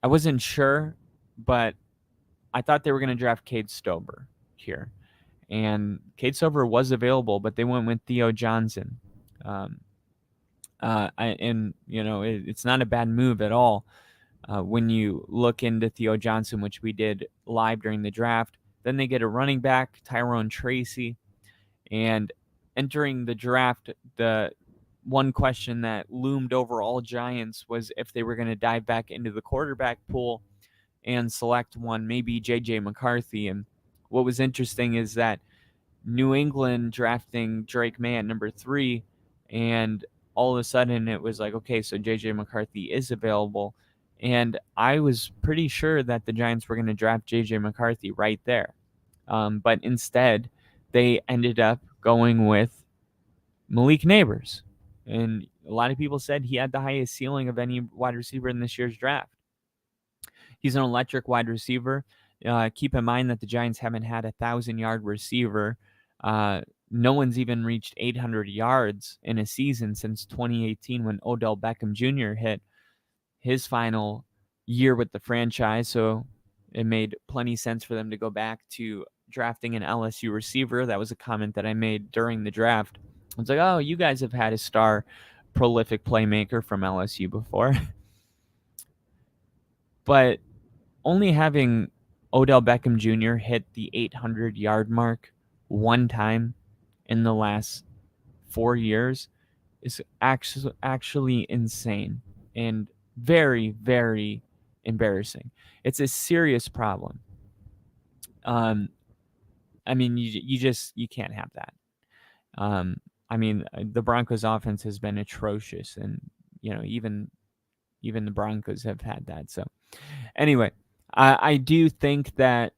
wasn't sure, but I thought they were going to draft Cade Stover here. And Cade Stover was available, but they went with Theo Johnson. It's not a bad move at all. When you look into Theo Johnson, which we did live during the draft, then they get a running back, Tyrone Tracy. And entering the draft, the one question that loomed over all Giants was if they were going to dive back into the quarterback pool and select one, maybe J.J. McCarthy. And what was interesting is that New England drafting Drake May at number 3, and all of a sudden it was like, okay, so J.J. McCarthy is available. And I was pretty sure that the Giants were going to draft J.J. McCarthy right there. But instead, they ended up going with Malik Neighbors. And a lot of people said he had the highest ceiling of any wide receiver in this year's draft. He's an electric wide receiver. Keep in mind that the Giants haven't had a 1,000-yard receiver. No one's even reached 800 yards in a season since 2018 when Odell Beckham Jr. hit his final year with the franchise. So it made plenty sense for them to go back to drafting an LSU receiver. That was a comment that I made during the draft. I was like, oh, you guys have had a star prolific playmaker from LSU before. But only having Odell Beckham Jr. hit the 800-yard mark one time in the last 4 years is actually insane and very, very embarrassing. It's a serious problem. You can't have that. The Broncos offense has been atrocious, and even the Broncos have had that. So anyway, I do think that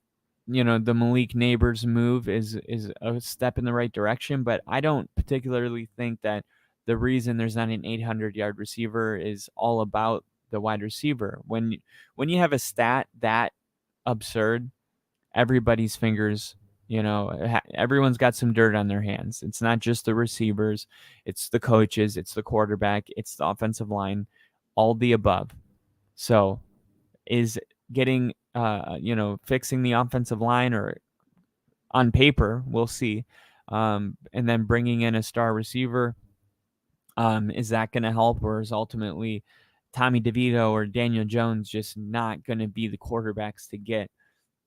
the Malik Neighbors move is a step in the right direction, but I don't particularly think that the reason there's not an 800-yard receiver is all about the wide receiver. When you have a stat that absurd, everybody's fingers, everyone's got some dirt on their hands. It's not just the receivers, it's the coaches, it's the quarterback, it's the offensive line, all the above. So is getting, fixing the offensive line, or on paper, we'll see, and then bringing in a star receiver, is that going to help, or is ultimately Tommy DeVito or Daniel Jones just not going to be the quarterbacks to get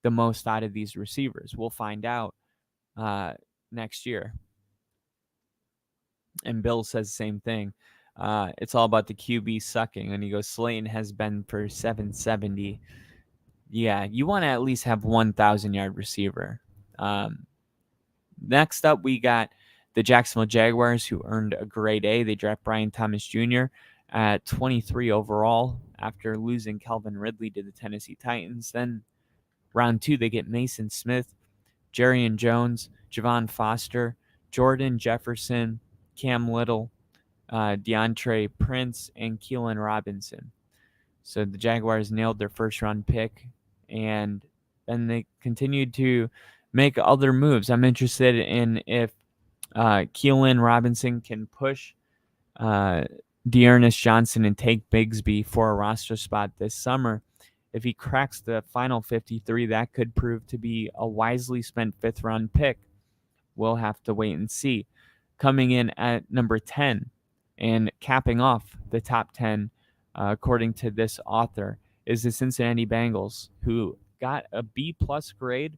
the most out of these receivers? We'll find out next year. And Bill says the same thing. It's all about the QB sucking. And he goes, Slayton has been for 770. Yeah, you want to at least have 1,000-yard receiver. Next up, we got the Jacksonville Jaguars, who earned a grade A. They draft Brian Thomas Jr. at 23 overall after losing Calvin Ridley to the Tennessee Titans. Then round 2, they get Mason Smith, Jarrian Jones, Javon Foster, Jordan Jefferson, Cam Little, DeAndre Prince, and Keelan Robinson. So the Jaguars nailed their first-round pick, and then they continued to make other moves. I'm interested in if Keelan Robinson can push Dearness Johnson and take Bigsby for a roster spot this summer. If he cracks the final 53, that could prove to be a wisely spent 5th-round pick. We'll have to wait and see. Coming in at number 10 and capping off the top 10, according to this author, is the Cincinnati Bengals, who got a B-plus grade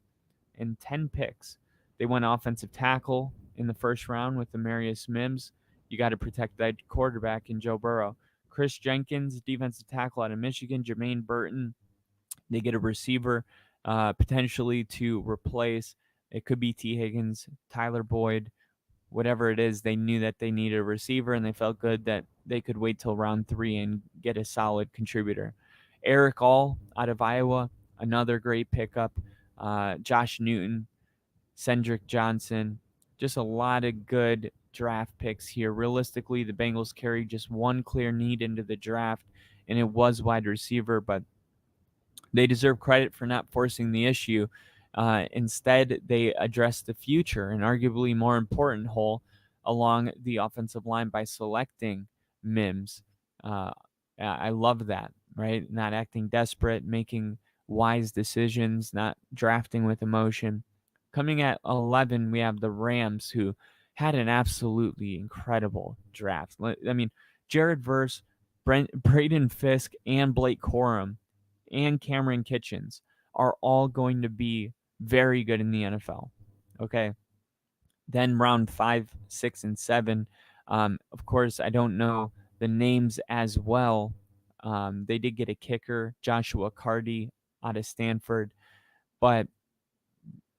and 10 picks. They went offensive tackle in the first round with Amarius Mims. You got to protect that quarterback in Joe Burrow. Chris Jenkins, defensive tackle out of Michigan. Jermaine Burton. They get a receiver potentially to replace. It could be T. Higgins, Tyler Boyd, whatever it is. They knew that they needed a receiver, and they felt good that they could wait till round 3 and get a solid contributor. Eric All out of Iowa, another great pickup. Josh Newton, Cedric Johnson, just a lot of good draft picks here. Realistically, the Bengals carried just one clear need into the draft, and it was wide receiver, but they deserve credit for not forcing the issue. Instead, they addressed the future and arguably more important hole along the offensive line by selecting Mims. I love that, right? Not acting desperate, making wise decisions, not drafting with emotion. Coming at 11, we have the Rams, who had an absolutely incredible draft. I mean, Jared Verse, Braden Fisk, and Blake Corum and Cameron Kitchens are all going to be very good in the NFL. Okay. Then round 5, 6, and 7. Of course, I don't know the names as well. They did get a kicker, Joshua Cardi, out of Stanford, but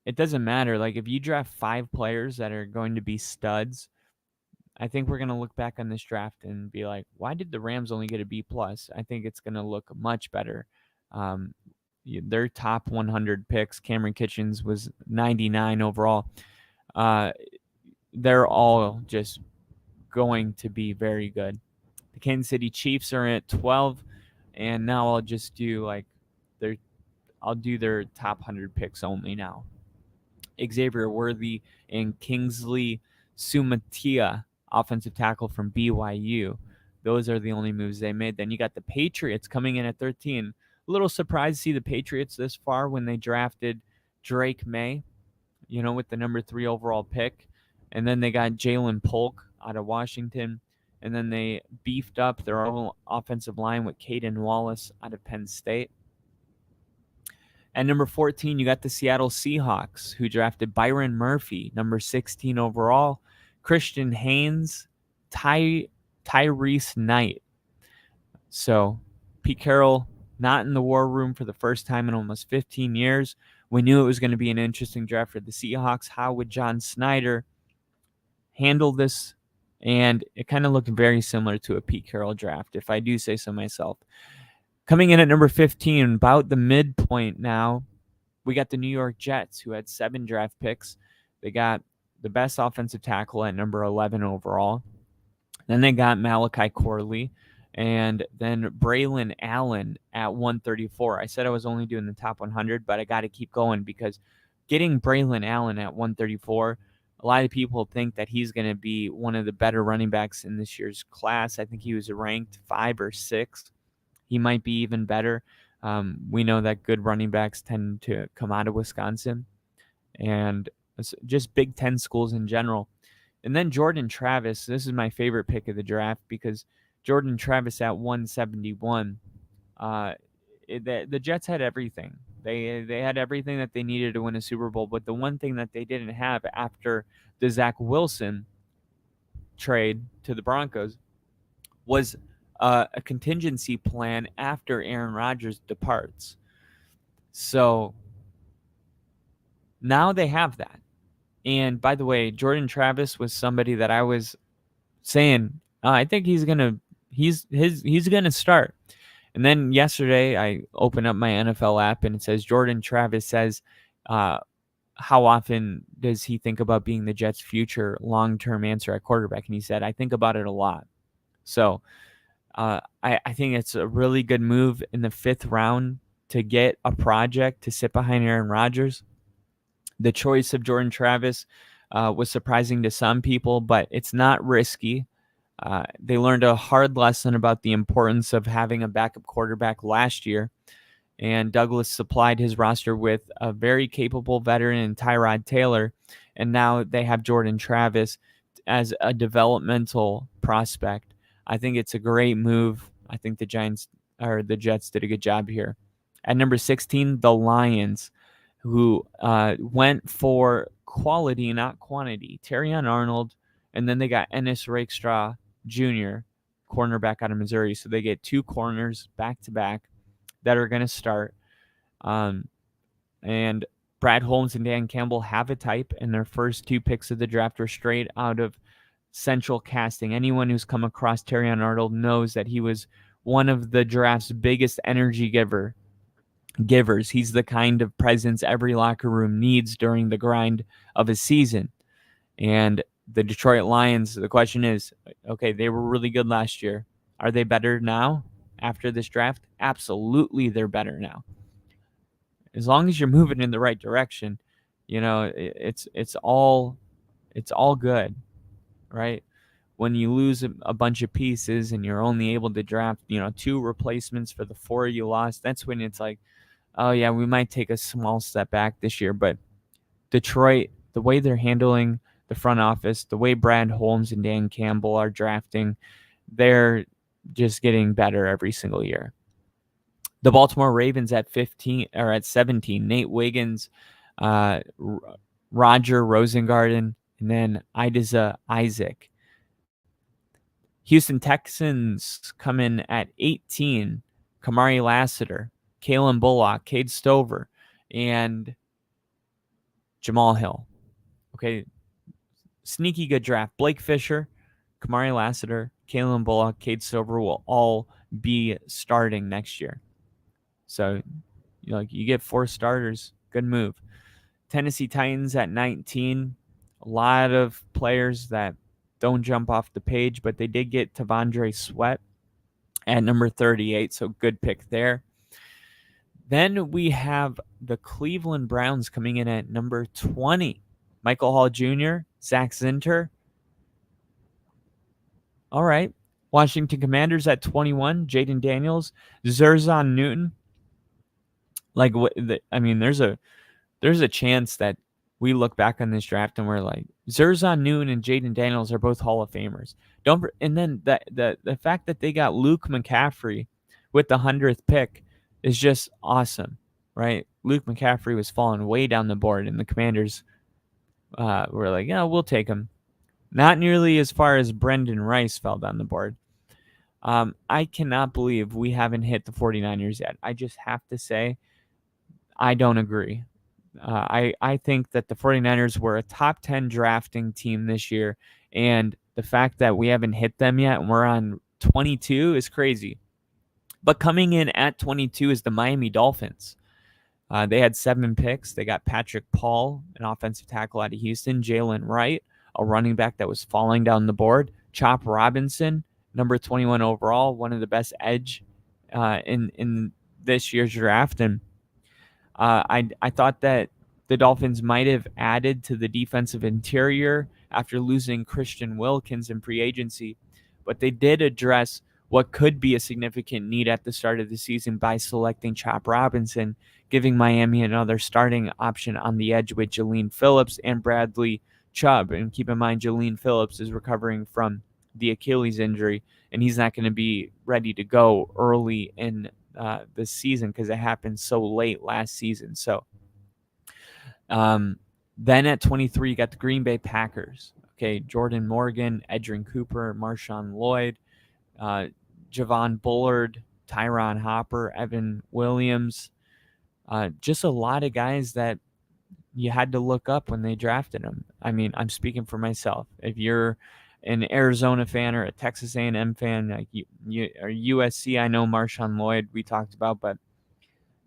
it doesn't matter. Like, if you draft 5 players that are going to be studs, I think we're going to look back on this draft and be like, why did the Rams only get a B+? I think it's going to look much better. Their top 100 picks, Cameron Kitchens was 99 overall. They're all just going to be very good. The Kansas City Chiefs are at 12, and now I'll just do their top 100 picks only now. Xavier Worthy and Kingsley Sumatia, offensive tackle from BYU. Those are the only moves they made. Then you got the Patriots coming in at 13. A little surprised to see the Patriots this far when they drafted Drake May, with the number 3 overall pick. And then they got Jalen Polk out of Washington. And then they beefed up their own offensive line with Caden Wallace out of Penn State. At number 14, you got the Seattle Seahawks, who drafted Byron Murphy, number 16 overall, Christian Haynes, Tyrese Knight. So Pete Carroll not in the war room for the first time in almost 15 years. We knew it was going to be an interesting draft for the Seahawks. How would John Snyder handle this? And it kind of looked very similar to a Pete Carroll draft, if I do say so myself. Coming in at number 15, about the midpoint now, we got the New York Jets, who had 7 draft picks. They got the best offensive tackle at number 11 overall. Then they got Malachi Corley, and then Braylon Allen at 134. I said I was only doing the top 100, but I got to keep going because getting Braylon Allen at 134, a lot of people think that he's going to be one of the better running backs in this year's class. I think he was ranked 5 or 6. He might be even better. We know that good running backs tend to come out of Wisconsin and just Big Ten schools in general. And then Jordan Travis. This is my favorite pick of the draft because Jordan Travis at 171. The Jets had everything. They had everything that they needed to win a Super Bowl, but the one thing that they didn't have after the Zach Wilson trade to the Broncos was a contingency plan after Aaron Rodgers departs. So now they have that. And by the way, Jordan Travis was somebody that I was saying, I think he's gonna start. And then yesterday I opened up my NFL app and it says Jordan Travis says, how often does he think about being the Jets' future long-term answer at quarterback? And he said, I think about it a lot. So I think it's a really good move in the 5th round to get a project to sit behind Aaron Rodgers. The choice of Jordan Travis was surprising to some people, but it's not risky. They learned a hard lesson about the importance of having a backup quarterback last year, and Douglas supplied his roster with a very capable veteran in Tyrod Taylor, and now they have Jordan Travis as a developmental prospect. I think it's a great move. I think the Jets did a good job here. At number 16, the Lions, who went for quality, not quantity. Terrion Arnold, and then they got Ennis Rakestraw Jr., cornerback out of Missouri. So they get 2 corners back-to-back that are going to start. And Brad Holmes and Dan Campbell have a type, and their first 2 picks of the draft were straight out of Central Casting. Anyone who's come across Terrion Arnold knows that he was one of the draft's biggest energy givers. He's the kind of presence every locker room needs during the grind of a season. And The Detroit Lions, the question is, okay, they were really good last year. Are they better now after this draft? Absolutely, they're better now. As long as you're moving in the right direction, it's all good, right? When you lose a bunch of pieces and you're only able to draft, 2 replacements for the 4 you lost, that's when it's like, oh yeah, we might take a small step back this year. But Detroit, the way they're handling the front office, the way Brad Holmes and Dan Campbell are drafting, they're just getting better every single year. The Baltimore Ravens at 17, Nate Wiggins, Roger Rosengarten, and then Ideza Isaac. Houston Texans come in at 18, Kamari Lassiter, Kalen Bullock, Cade Stover, and Jamal Hill. Okay, sneaky good draft. Blake Fisher, Kamari Lassiter, Kalen Bullock, Cade Stover will all be starting next year. So, you get 4 starters. Good move. Tennessee Titans at 19. A lot of players that don't jump off the page, but they did get Tavondre Sweat at number 38, so good pick there. Then we have the Cleveland Browns coming in at number 20. Michael Hall Jr., Zach Zinter. All right. Washington Commanders at 21, Jaden Daniels, Zerzan Newton. There's a chance that we look back on this draft and we're like, Zerzan Newton and Jaden Daniels are both Hall of Famers. And then the fact that they got Luke McCaffrey with the 100th pick is just awesome, right? Luke McCaffrey was falling way down the board, and the Commanders were like, yeah, we'll take him. Not nearly as far as Brendan Rice fell down the board. I cannot believe we haven't hit the 49ers yet. I just have to say, I don't agree. I think that the 49ers were a top 10 drafting team this year, and the fact that we haven't hit them yet and we're on 22 is crazy. But coming in at 22 is the Miami Dolphins. They had 7 picks. They got Patrick Paul, an offensive tackle out of Houston, Jalen Wright, a running back that was falling down the board, Chop Robinson, number 21 overall, one of the best edge in this year's draft. And I thought that the Dolphins might have added to the defensive interior after losing Christian Wilkins in free agency, but they did address what could be a significant need at the start of the season by selecting Chop Robinson, giving Miami another starting option on the edge with Jaleen Phillips and Bradley Chubb. And keep in mind, Jaleen Phillips is recovering from the Achilles injury, and he's not going to be ready to go early in the season because it happened so late last season. So then at 23, you got the Green Bay Packers. Okay, Jordan Morgan, Edgerrin Cooper, Marshawn Lloyd, Javon Bullard, Tyron Hopper, Evan Williams. Just a lot of guys that you had to look up when they drafted them. I mean, I'm speaking for myself. If you're an Arizona fan or a Texas A&M fan, like you or USC, I know Marshawn Lloyd we talked about, but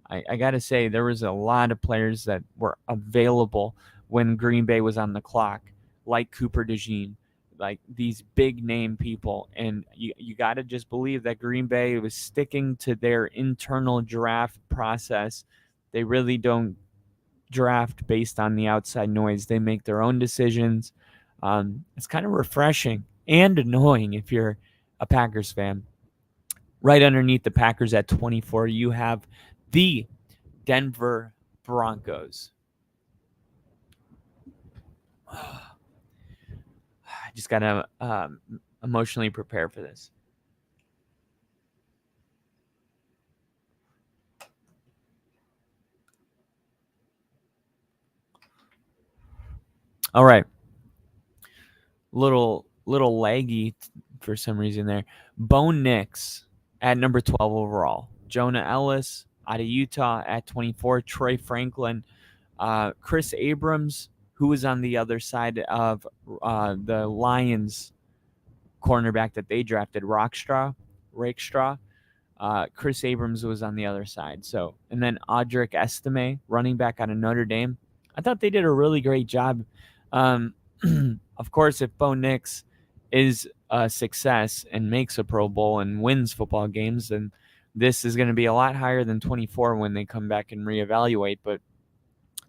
I got to say there was a lot of players that were available when Green Bay was on the clock, like Cooper DeJean, like these big name people. And you got to just believe that Green Bay was sticking to their internal draft process. They really don't draft based on the outside noise. They make their own decisions. It's kind of refreshing and annoying if you're a Packers fan. Right underneath the Packers at 24, you have the Denver Broncos. I just got to emotionally prepare for this. All right. Little laggy for some reason there. Bo Nix at number 12 overall. Jonah Ellis out of Utah at 24. Troy Franklin. Chris Abrams, who was on the other side of the Lions cornerback that they drafted, Rakestraw. Chris Abrams was on the other side. So, and then Audric Estime, running back out of Notre Dame. I thought they did a really great job of course, if Bo Nix is a success and makes a Pro Bowl and wins football games, then this is going to be a lot higher than 24 when they come back and reevaluate. But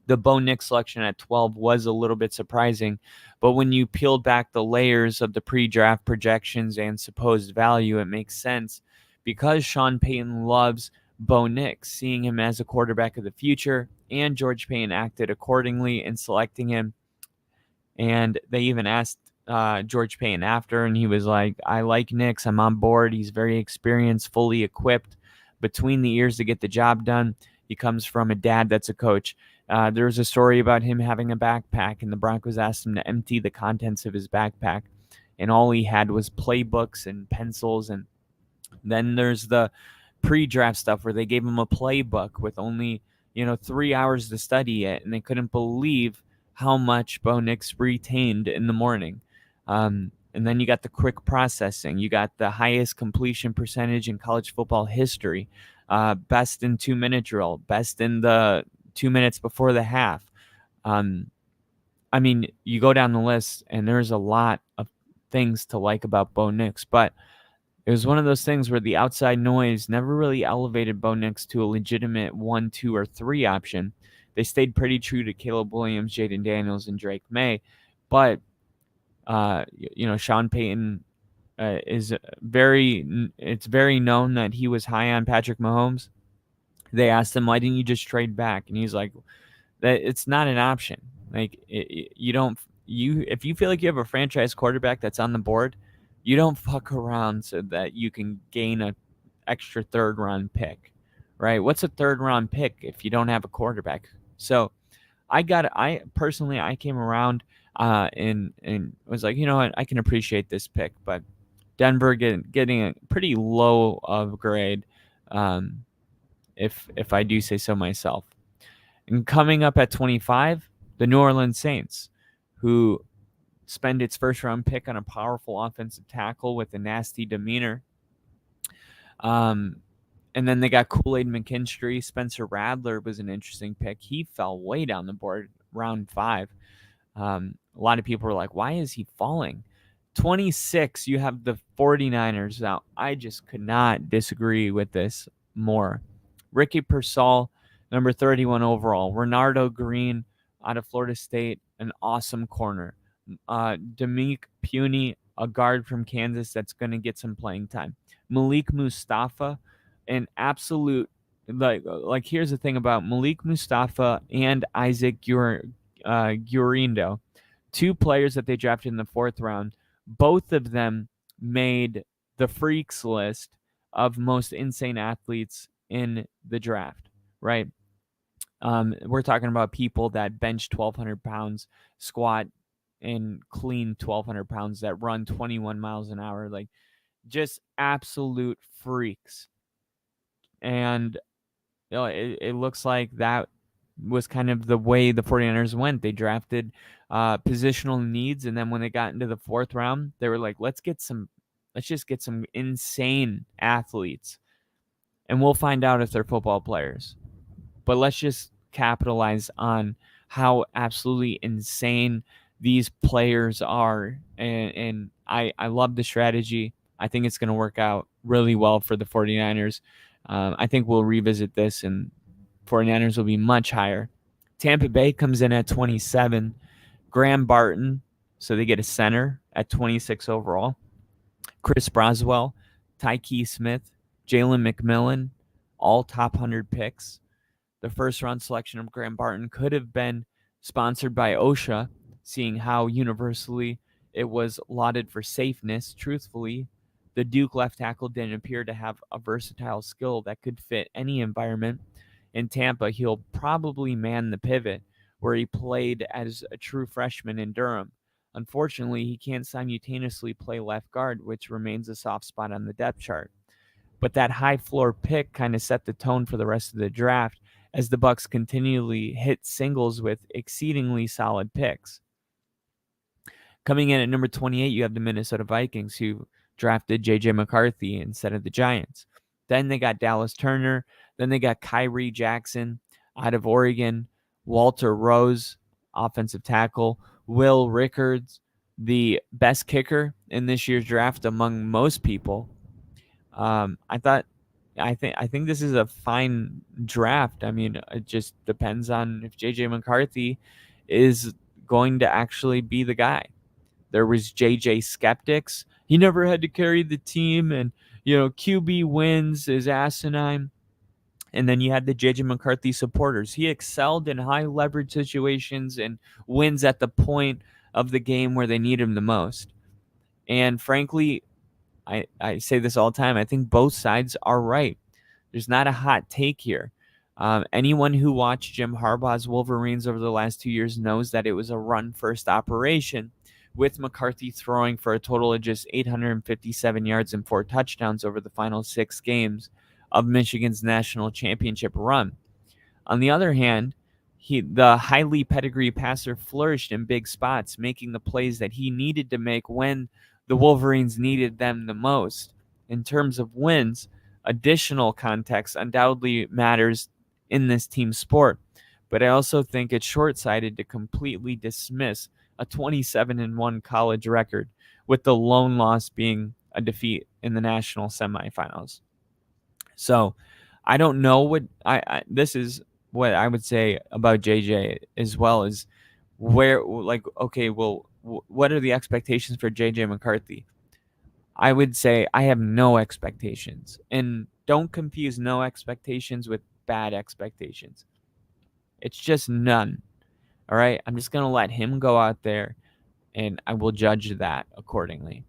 the Bo Nix selection at 12 was a little bit surprising. But when you peeled back the layers of the pre-draft projections and supposed value, it makes sense because Sean Payton loves Bo Nix, seeing him as a quarterback of the future, and George Payton acted accordingly in selecting him. And they even asked George Payton after, and he was like, I like Nix. I'm on board. He's very experienced, fully equipped between the ears to get the job done. He comes from a dad that's a coach. There was a story about him having a backpack, and the Broncos asked him to empty the contents of his backpack, and all he had was playbooks and pencils. And then there's the pre-draft stuff where they gave him a playbook with only 3 hours to study it, and they couldn't believe how much Bo Nix retained in the morning. And then you got the quick processing. You got the highest completion percentage in college football history, best in 2-minute drill, best in the 2 minutes before the half. I mean, you go down the list, and there's a lot of things to like about Bo Nix, but it was one of those things where the outside noise never really elevated Bo Nix to a legitimate 1, 2, or 3 option. They stayed pretty true to Caleb Williams, Jaden Daniels, and Drake May. But, Sean Payton it's very known that he was high on Patrick Mahomes. They asked him, why didn't you just trade back? And he's like, that it's not an option. Like, if you feel like you have a franchise quarterback that's on the board, you don't fuck around so that you can gain an extra third-round pick, right? What's a third-round pick if you don't have a quarterback? So I came around and was like, you know what, I can appreciate this pick, but Denver getting a pretty low of grade, if I do say so myself. And coming up at 25, the New Orleans Saints, who spend its first-round pick on a powerful offensive tackle with a nasty demeanor. And then they got Kool-Aid McKinstry. Spencer Rattler was an interesting pick. He fell way down the board, round 5. A lot of people were like, why is he falling? 26, you have the 49ers. Now, I just could not disagree with this more. Ricky Pearsall, number 31 overall. Renardo Green out of Florida State, an awesome corner. Demick Puny, a guard from Kansas that's going to get some playing time. Malik Mustafa, an absolute, like here's the thing about Malik Mustafa and Isaac Gurindo, 2 players that they drafted in the 4th round. Both of them made the freaks list of most insane athletes in the draft, right? We're talking about people that bench 1,200 pounds, squat and clean 1,200 pounds, that run 21 miles an hour, like just absolute freaks. And it looks like that was kind of the way the 49ers went. They drafted positional needs, and then when they got into the 4th round, they were like, let's just get some insane athletes, and we'll find out if they're football players. But let's just capitalize on how absolutely insane these players are. And I love the strategy. I think it's going to work out really well for the 49ers. I think we'll revisit this, and 49ers will be much higher. Tampa Bay comes in at 27. Graham Barton, so they get a center at 26 overall. Chris Braswell, Tyke Smith, Jalen McMillan, all top 100 picks. The first-round selection of Graham Barton could have been sponsored by OSHA, seeing how universally it was lauded for safeness. Truthfully, the Duke left tackle didn't appear to have a versatile skill that could fit any environment. In Tampa, he'll probably man the pivot, where he played as a true freshman in Durham. Unfortunately, he can't simultaneously play left guard, which remains a soft spot on the depth chart. But that high floor pick kind of set the tone for the rest of the draft, as the Bucs continually hit singles with exceedingly solid picks. Coming in at number 28, you have the Minnesota Vikings, who drafted J.J. McCarthy instead of the Giants. Then they got Dallas Turner. Then they got Kyrie Jackson out of Oregon. Walter Rose, offensive tackle. Will Rickards, the best kicker in this year's draft among most people. I think this is a fine draft. I mean, it just depends on if JJ McCarthy is going to actually be the guy. There was JJ skeptics. He never had to carry the team, and QB wins is asinine. And then you had the JJ McCarthy supporters. He excelled in high leverage situations and wins at the point of the game where they need him the most. And frankly, I say this all the time. I think both sides are right. There's not a hot take here. Anyone who watched Jim Harbaugh's Wolverines over the last 2 years knows that it was a run-first operation, with McCarthy throwing for a total of just 857 yards and 4 touchdowns over the final 6 games of Michigan's national championship run. On the other hand, the highly pedigreed passer flourished in big spots, making the plays that he needed to make when the Wolverines needed them the most. In terms of wins, additional context undoubtedly matters in this team sport, but I also think it's short-sighted to completely dismiss a 27-1 college record, with the lone loss being a defeat in the national semifinals. So I don't know what this is what I would say about JJ, as well as what are the expectations for JJ McCarthy? I would say I have no expectations, and don't confuse no expectations with bad expectations. It's just none. All right. I'm just going to let him go out there, and I will judge that accordingly.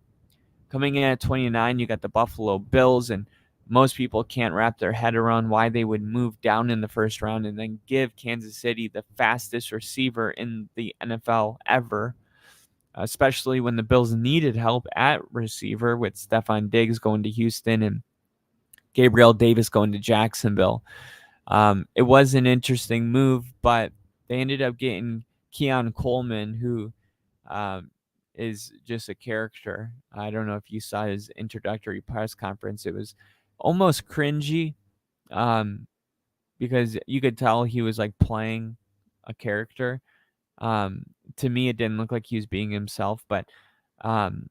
Coming in at 29, you got the Buffalo Bills, and most people can't wrap their head around why they would move down in the first round and then give Kansas City the fastest receiver in the NFL ever, especially when the Bills needed help at receiver, with Stefon Diggs going to Houston and Gabriel Davis going to Jacksonville. It was an interesting move, but they ended up getting Keon Coleman, who is just a character. I don't know if you saw his introductory press conference. It was almost cringy, because you could tell he was like playing a character. To me, it didn't look like he was being himself, but it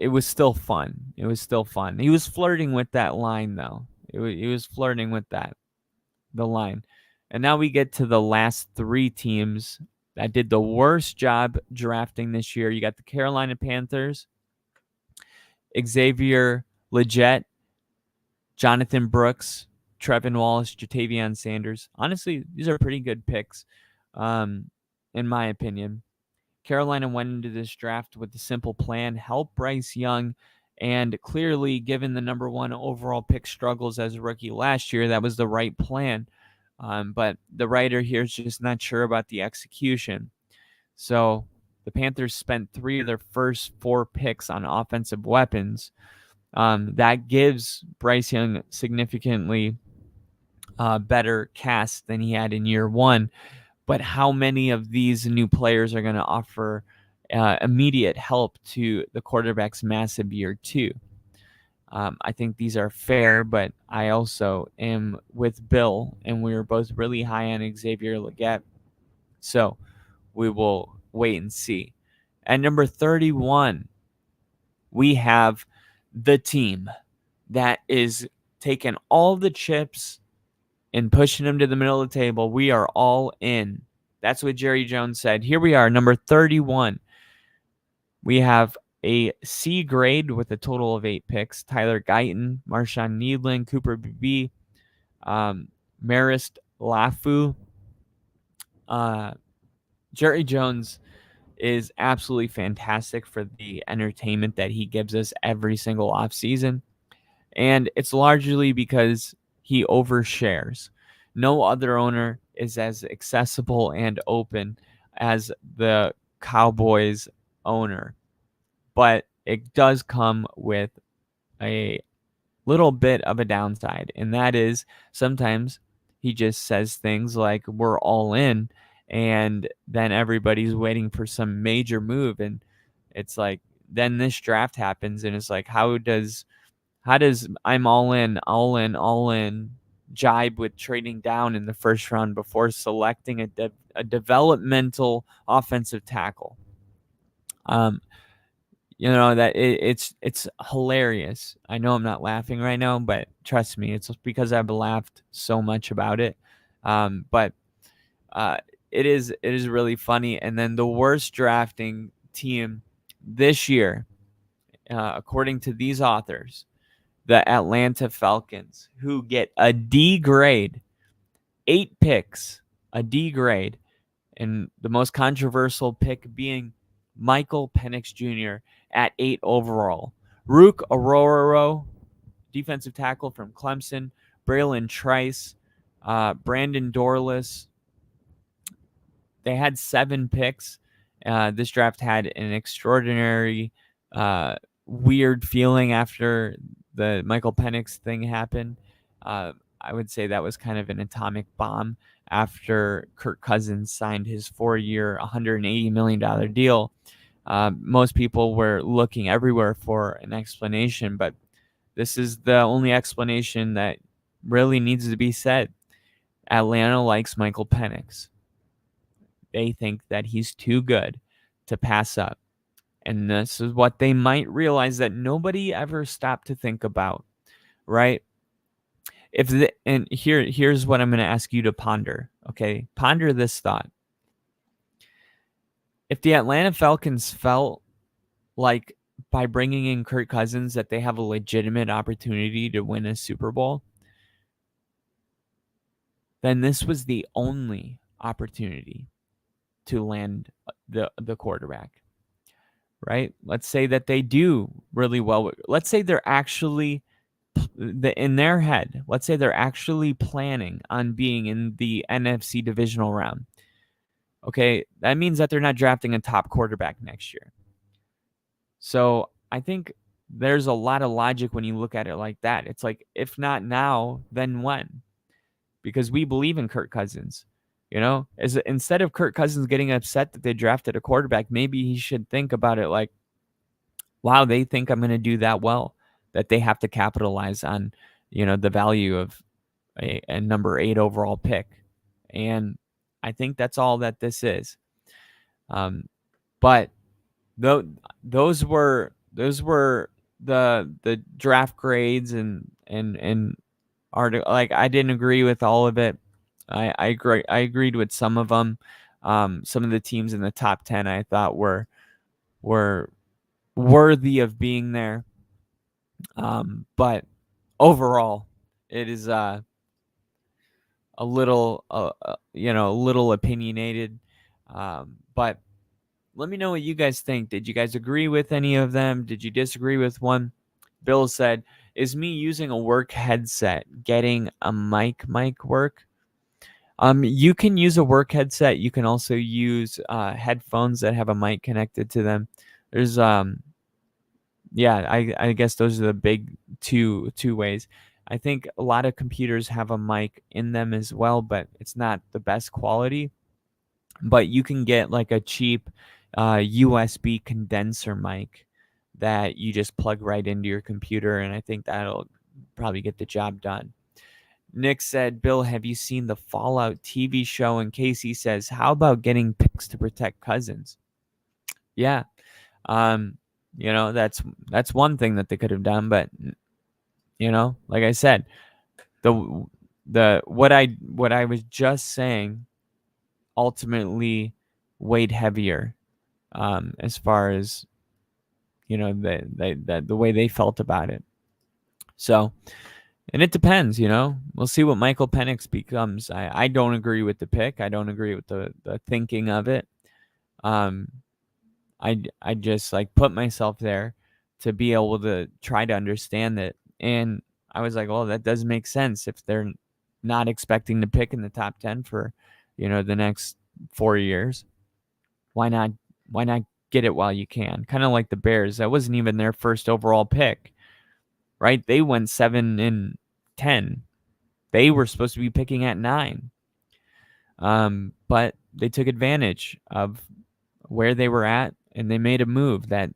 was still fun. It was still fun. He was flirting with that line, though. He was flirting with the line. And now we get to the last 3 teams that did the worst job drafting this year. You got the Carolina Panthers, Xavier Legette, Jonathan Brooks, Trevin Wallace, Jatavion Sanders. Honestly, these are pretty good picks, in my opinion. Carolina went into this draft with a simple plan: help Bryce Young, and clearly, given the number 1 overall pick struggles as a rookie last year, that was the right plan. But the writer here is just not sure about the execution. So the Panthers spent 3 of their first 4 picks on offensive weapons. That gives Bryce Young significantly better cast than he had in year 1. But how many of these new players are going to offer immediate help to the quarterback's massive year 2? I think these are fair, but I also am with Bill, and we were both really high on Xavier Legette. So we will wait and see. At number 31, we have the team that is taking all the chips and pushing them to the middle of the table. We are all in. That's what Jerry Jones said. Here we are, number 31. We have a C grade with a total of 8 picks. Tyler Guyton, Marshawn Needlin, Cooper Beebe, Marist Lafu. Jerry Jones is absolutely fantastic for the entertainment that he gives us every single offseason. And it's largely because he overshares. No other owner is as accessible and open as the Cowboys owner. But it does come with a little bit of a downside, and that is sometimes he just says things like, we're all in, and then everybody's waiting for some major move, and it's like, then this draft happens, and it's like, how does I'm all in jibe with trading down in the first round before selecting a developmental offensive tackle. That it's hilarious. I know I'm not laughing right now, but trust me, it's because I've laughed so much about it. But it is really funny. And then the worst drafting team this year, according to these authors, the Atlanta Falcons, who get a D grade, 8 picks, a D grade, and the most controversial pick being Michael Penix Jr. at 8 overall. Rook Aroraro, defensive tackle from Clemson, Braylon Trice, Brandon Dorless. They had 7 picks. This draft had an extraordinary, weird feeling after the Michael Penix thing happened. I would say that was kind of an atomic bomb after Kirk Cousins signed his 4-year, $180 million deal. Most people were looking everywhere for an explanation, but this is the only explanation that really needs to be said. Atlanta likes Michael Penix. They think that he's too good to pass up. And this is what they might realize that nobody ever stopped to think about, right? Here's what I'm going to ask you to ponder, okay? Ponder this thought. If the Atlanta Falcons felt like by bringing in Kirk Cousins that they have a legitimate opportunity to win a Super Bowl, then this was the only opportunity to land the quarterback, right? Let's say that they do really well. Let's say they're actually in their head. Let's say they're actually planning on being in the NFC divisional round. Okay, that means that they're not drafting a top quarterback next year. So I think there's a lot of logic when you look at it like that. It's like, if not now, then when? Because we believe in Kirk Cousins. Instead of Kirk Cousins getting upset that they drafted a quarterback, maybe he should think about it like, wow, they think I'm going to do that well, that they have to capitalize on, the value of a number 8 overall pick. And I think that's all that this is. But those were the draft grades and like, I didn't agree with all of it. I agreed with some of them. Some of the teams in the top 10 I thought were worthy of being there. But overall, it is a little opinionated. But let me know what you guys think. Did you guys agree with any of them? Did you disagree with one? Bill said, "Is me using a work headset getting a mic work?" You can use a work headset. You can also use headphones that have a mic connected to them. There's I guess those are the big two ways. I think a lot of computers have a mic in them as well, but it's not the best quality. But you can get like a cheap USB condenser mic that you just plug right into your computer, and I think that'll probably get the job done. Nick said, "Bill, have you seen the Fallout TV show?" And Casey says, "How about getting picks to protect Cousins?" Yeah. That's one thing that they could have done, but like I said, what I was just saying ultimately weighed heavier as far as the way they felt about it. So, and it depends, we'll see what Michael Penix becomes. I don't agree with the pick. I don't agree with the thinking of it. I just like put myself there to be able to try to understand it. And I was like, well, that does make sense if they're not expecting to pick in the top 10 for, the next 4 years. Why not get it while you can? Kind of like the Bears. That wasn't even their first overall pick, right? They went 7 and 10. They were supposed to be picking at 9. But they took advantage of where they were at, and they made a move that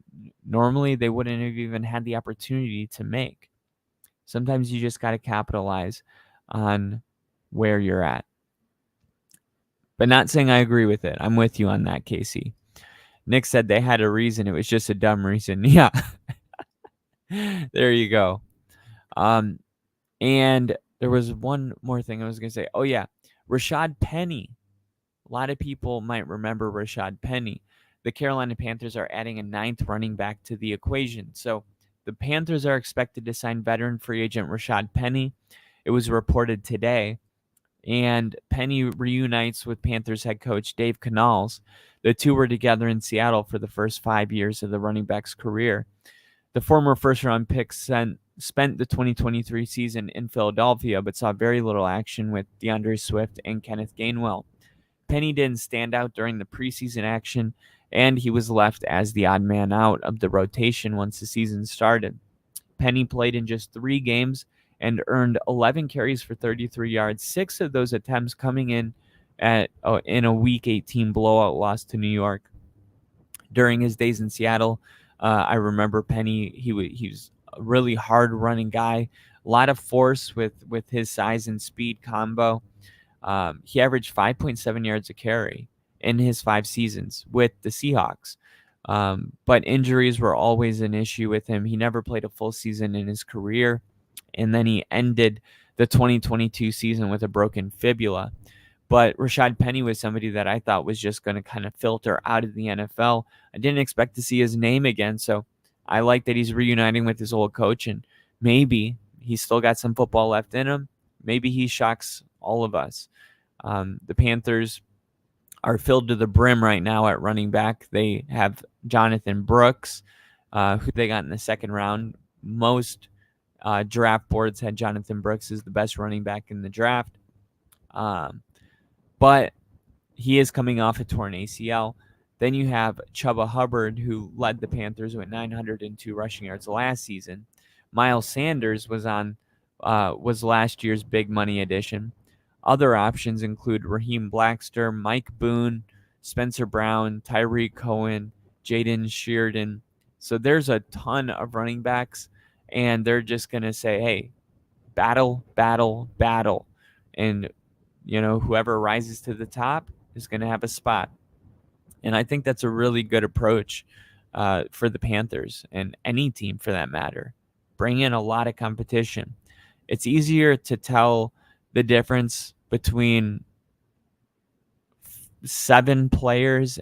normally they wouldn't have even had the opportunity to make. Sometimes you just got to capitalize on where you're at. But not saying I agree with it. I'm with you on that, Casey. Nick said they had a reason. It was just a dumb reason. Yeah. There you go. And there was one more thing I was going to say. Oh, yeah. Rashad Penny. A lot of people might remember Rashad Penny. The Carolina Panthers are adding a 9th running back to the equation. So the Panthers are expected to sign veteran free agent Rashad Penny. It was reported today. And Penny reunites with Panthers head coach Dave Canales. The two were together in Seattle for the first 5 years of the running back's career. The former first-round pick spent the 2023 season in Philadelphia, but saw very little action with DeAndre Swift and Kenneth Gainwell. Penny didn't stand out during the preseason action, and he was left as the odd man out of the rotation once the season started. Penny played in just 3 games and earned 11 carries for 33 yards, 6 of those attempts coming in in a Week 18 blowout loss to New York. During his days in Seattle, I remember Penny, he was a really hard-running guy, a lot of force with his size and speed combo. He averaged 5.7 yards a carry in his 5 seasons with the Seahawks. But injuries were always an issue with him. He never played a full season in his career. And then he ended the 2022 season with a broken fibula. But Rashad Penny was somebody that I thought was just going to kind of filter out of the NFL. I didn't expect to see his name again. So I like that he's reuniting with his old coach. And maybe he's still got some football left in him. Maybe he shocks all of us. The Panthers are filled to the brim right now at running back. They have Jonathan Brooks, who they got in the 2nd round. Most draft boards had Jonathan Brooks as the best running back in the draft. But he is coming off a torn ACL. Then you have Chuba Hubbard, who led the Panthers with 902 rushing yards last season. Miles Sanders was last year's big money addition. Other options include Raheem Blackster, Mike Boone, Spencer Brown, Tyreek Cohen, Jaden Sheardon. So there's a ton of running backs, and they're just going to say, hey, battle, battle, battle. And, whoever rises to the top is going to have a spot. And I think that's a really good approach for the Panthers and any team for that matter. Bring in a lot of competition. It's easier to tell the difference between 7 players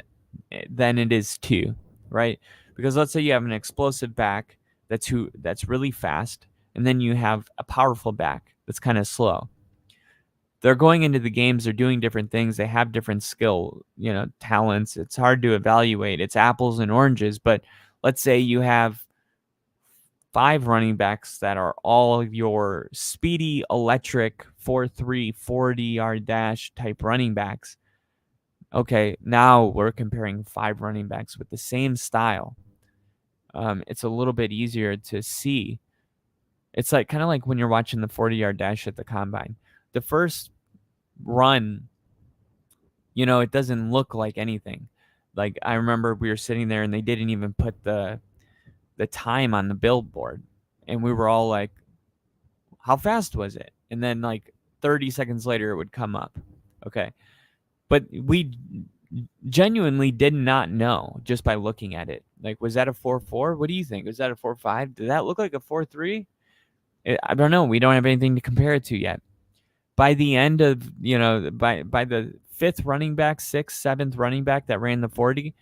than it is 2, right? Because let's say you have an explosive back that's really fast, and then you have a powerful back that's kind of slow. They're going into the games, they're doing different things, they have different skill, talents. It's hard to evaluate. It's apples and oranges, but let's say you have 5 running backs that are all your speedy, electric, 4.3, 40-yard dash type running backs. Okay, now we're comparing 5 running backs with the same style. It's a little bit easier to see. It's kind of like when you're watching the 40-yard dash at the combine. The first run, it doesn't look like anything. Like, I remember we were sitting there and they didn't even put the time on the billboard, and we were all like, how fast was it? And then 30 seconds later it would come up. Okay, but we genuinely did not know just by looking at it. Was that a 4.4? What do you think? Was that a 4.5? Did that look like a 4.3? I don't know. We don't have anything to compare it to yet. By the end of, by the 5th running back, 6th, 7th running back that ran the 40,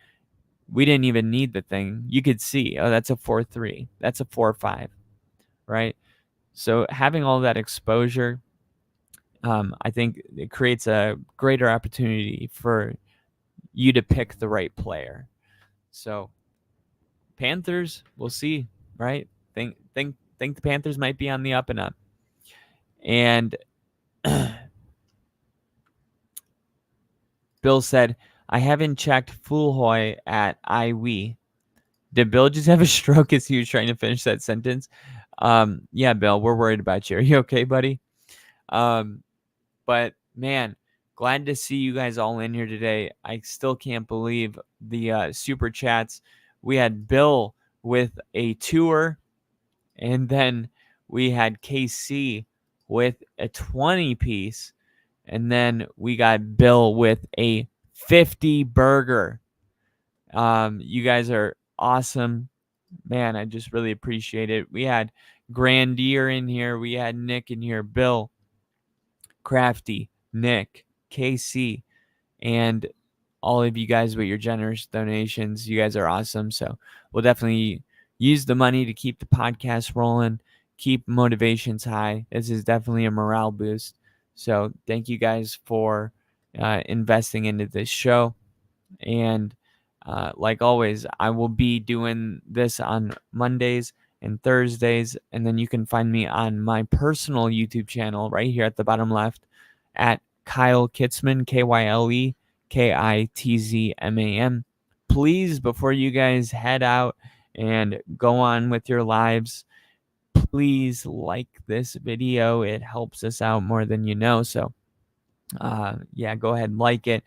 we didn't even need the thing. You could see, oh, that's a 4.3. That's a 4.5, right? So having all that exposure, I think it creates a greater opportunity for you to pick the right player. So Panthers, we'll see, right? Think the Panthers might be on the up and up. And Bill said, I haven't checked Fulhoy at IWE. Did Bill just have a stroke as he was trying to finish that sentence? Yeah, Bill, we're worried about you. Are you okay, buddy? But man, glad to see you guys all in here today. I still can't believe the super chats. We had Bill with a tour, and then we had KC with a 20 piece. And then we got Bill with a 50 burger. You guys are awesome. Man, I just really appreciate it. We had Grandier in here. We had Nick in here. Bill, Crafty, Nick, KC, and all of you guys with your generous donations. You guys are awesome. So we'll definitely use the money to keep the podcast rolling, keep motivations high. This is definitely a morale boost. So thank you guys for investing into this show. And like always, I will be doing this on Mondays and Thursdays. And then you can find me on my personal YouTube channel right here at the bottom left at Kyle Kitzman, KYLE KITZMAN. Please, before you guys head out and go on with your lives, please like this video. It helps us out more than you know. So yeah, go ahead and like it,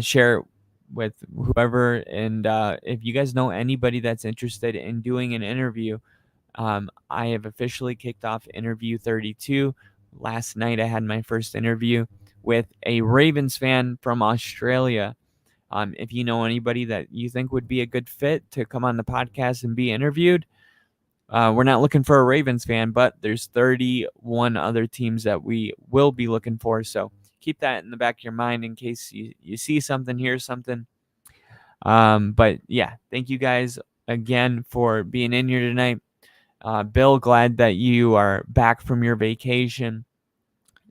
share it with whoever. And if you guys know anybody that's interested in doing an interview, I have officially kicked off interview 32. Last night I had my first interview with a Ravens fan from Australia. If you know anybody that you think would be a good fit to come on the podcast and be interviewed, we're not looking for a Ravens fan, but there's 31 other teams that we will be looking for. So keep that in the back of your mind in case you see something, hear something. But yeah, thank you guys again for being in here tonight. Bill, glad that you are back from your vacation.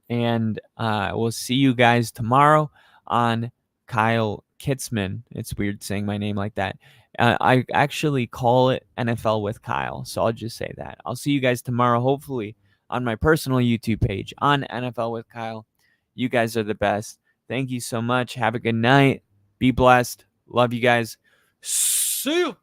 And we'll see you guys tomorrow on Kyle Kitzman. It's weird saying my name like that. I actually call it NFL with Kyle, so I'll just say that. I'll see you guys tomorrow, hopefully, on my personal YouTube page on NFL with Kyle. You guys are the best. Thank you so much. Have a good night. Be blessed. Love you guys. See you.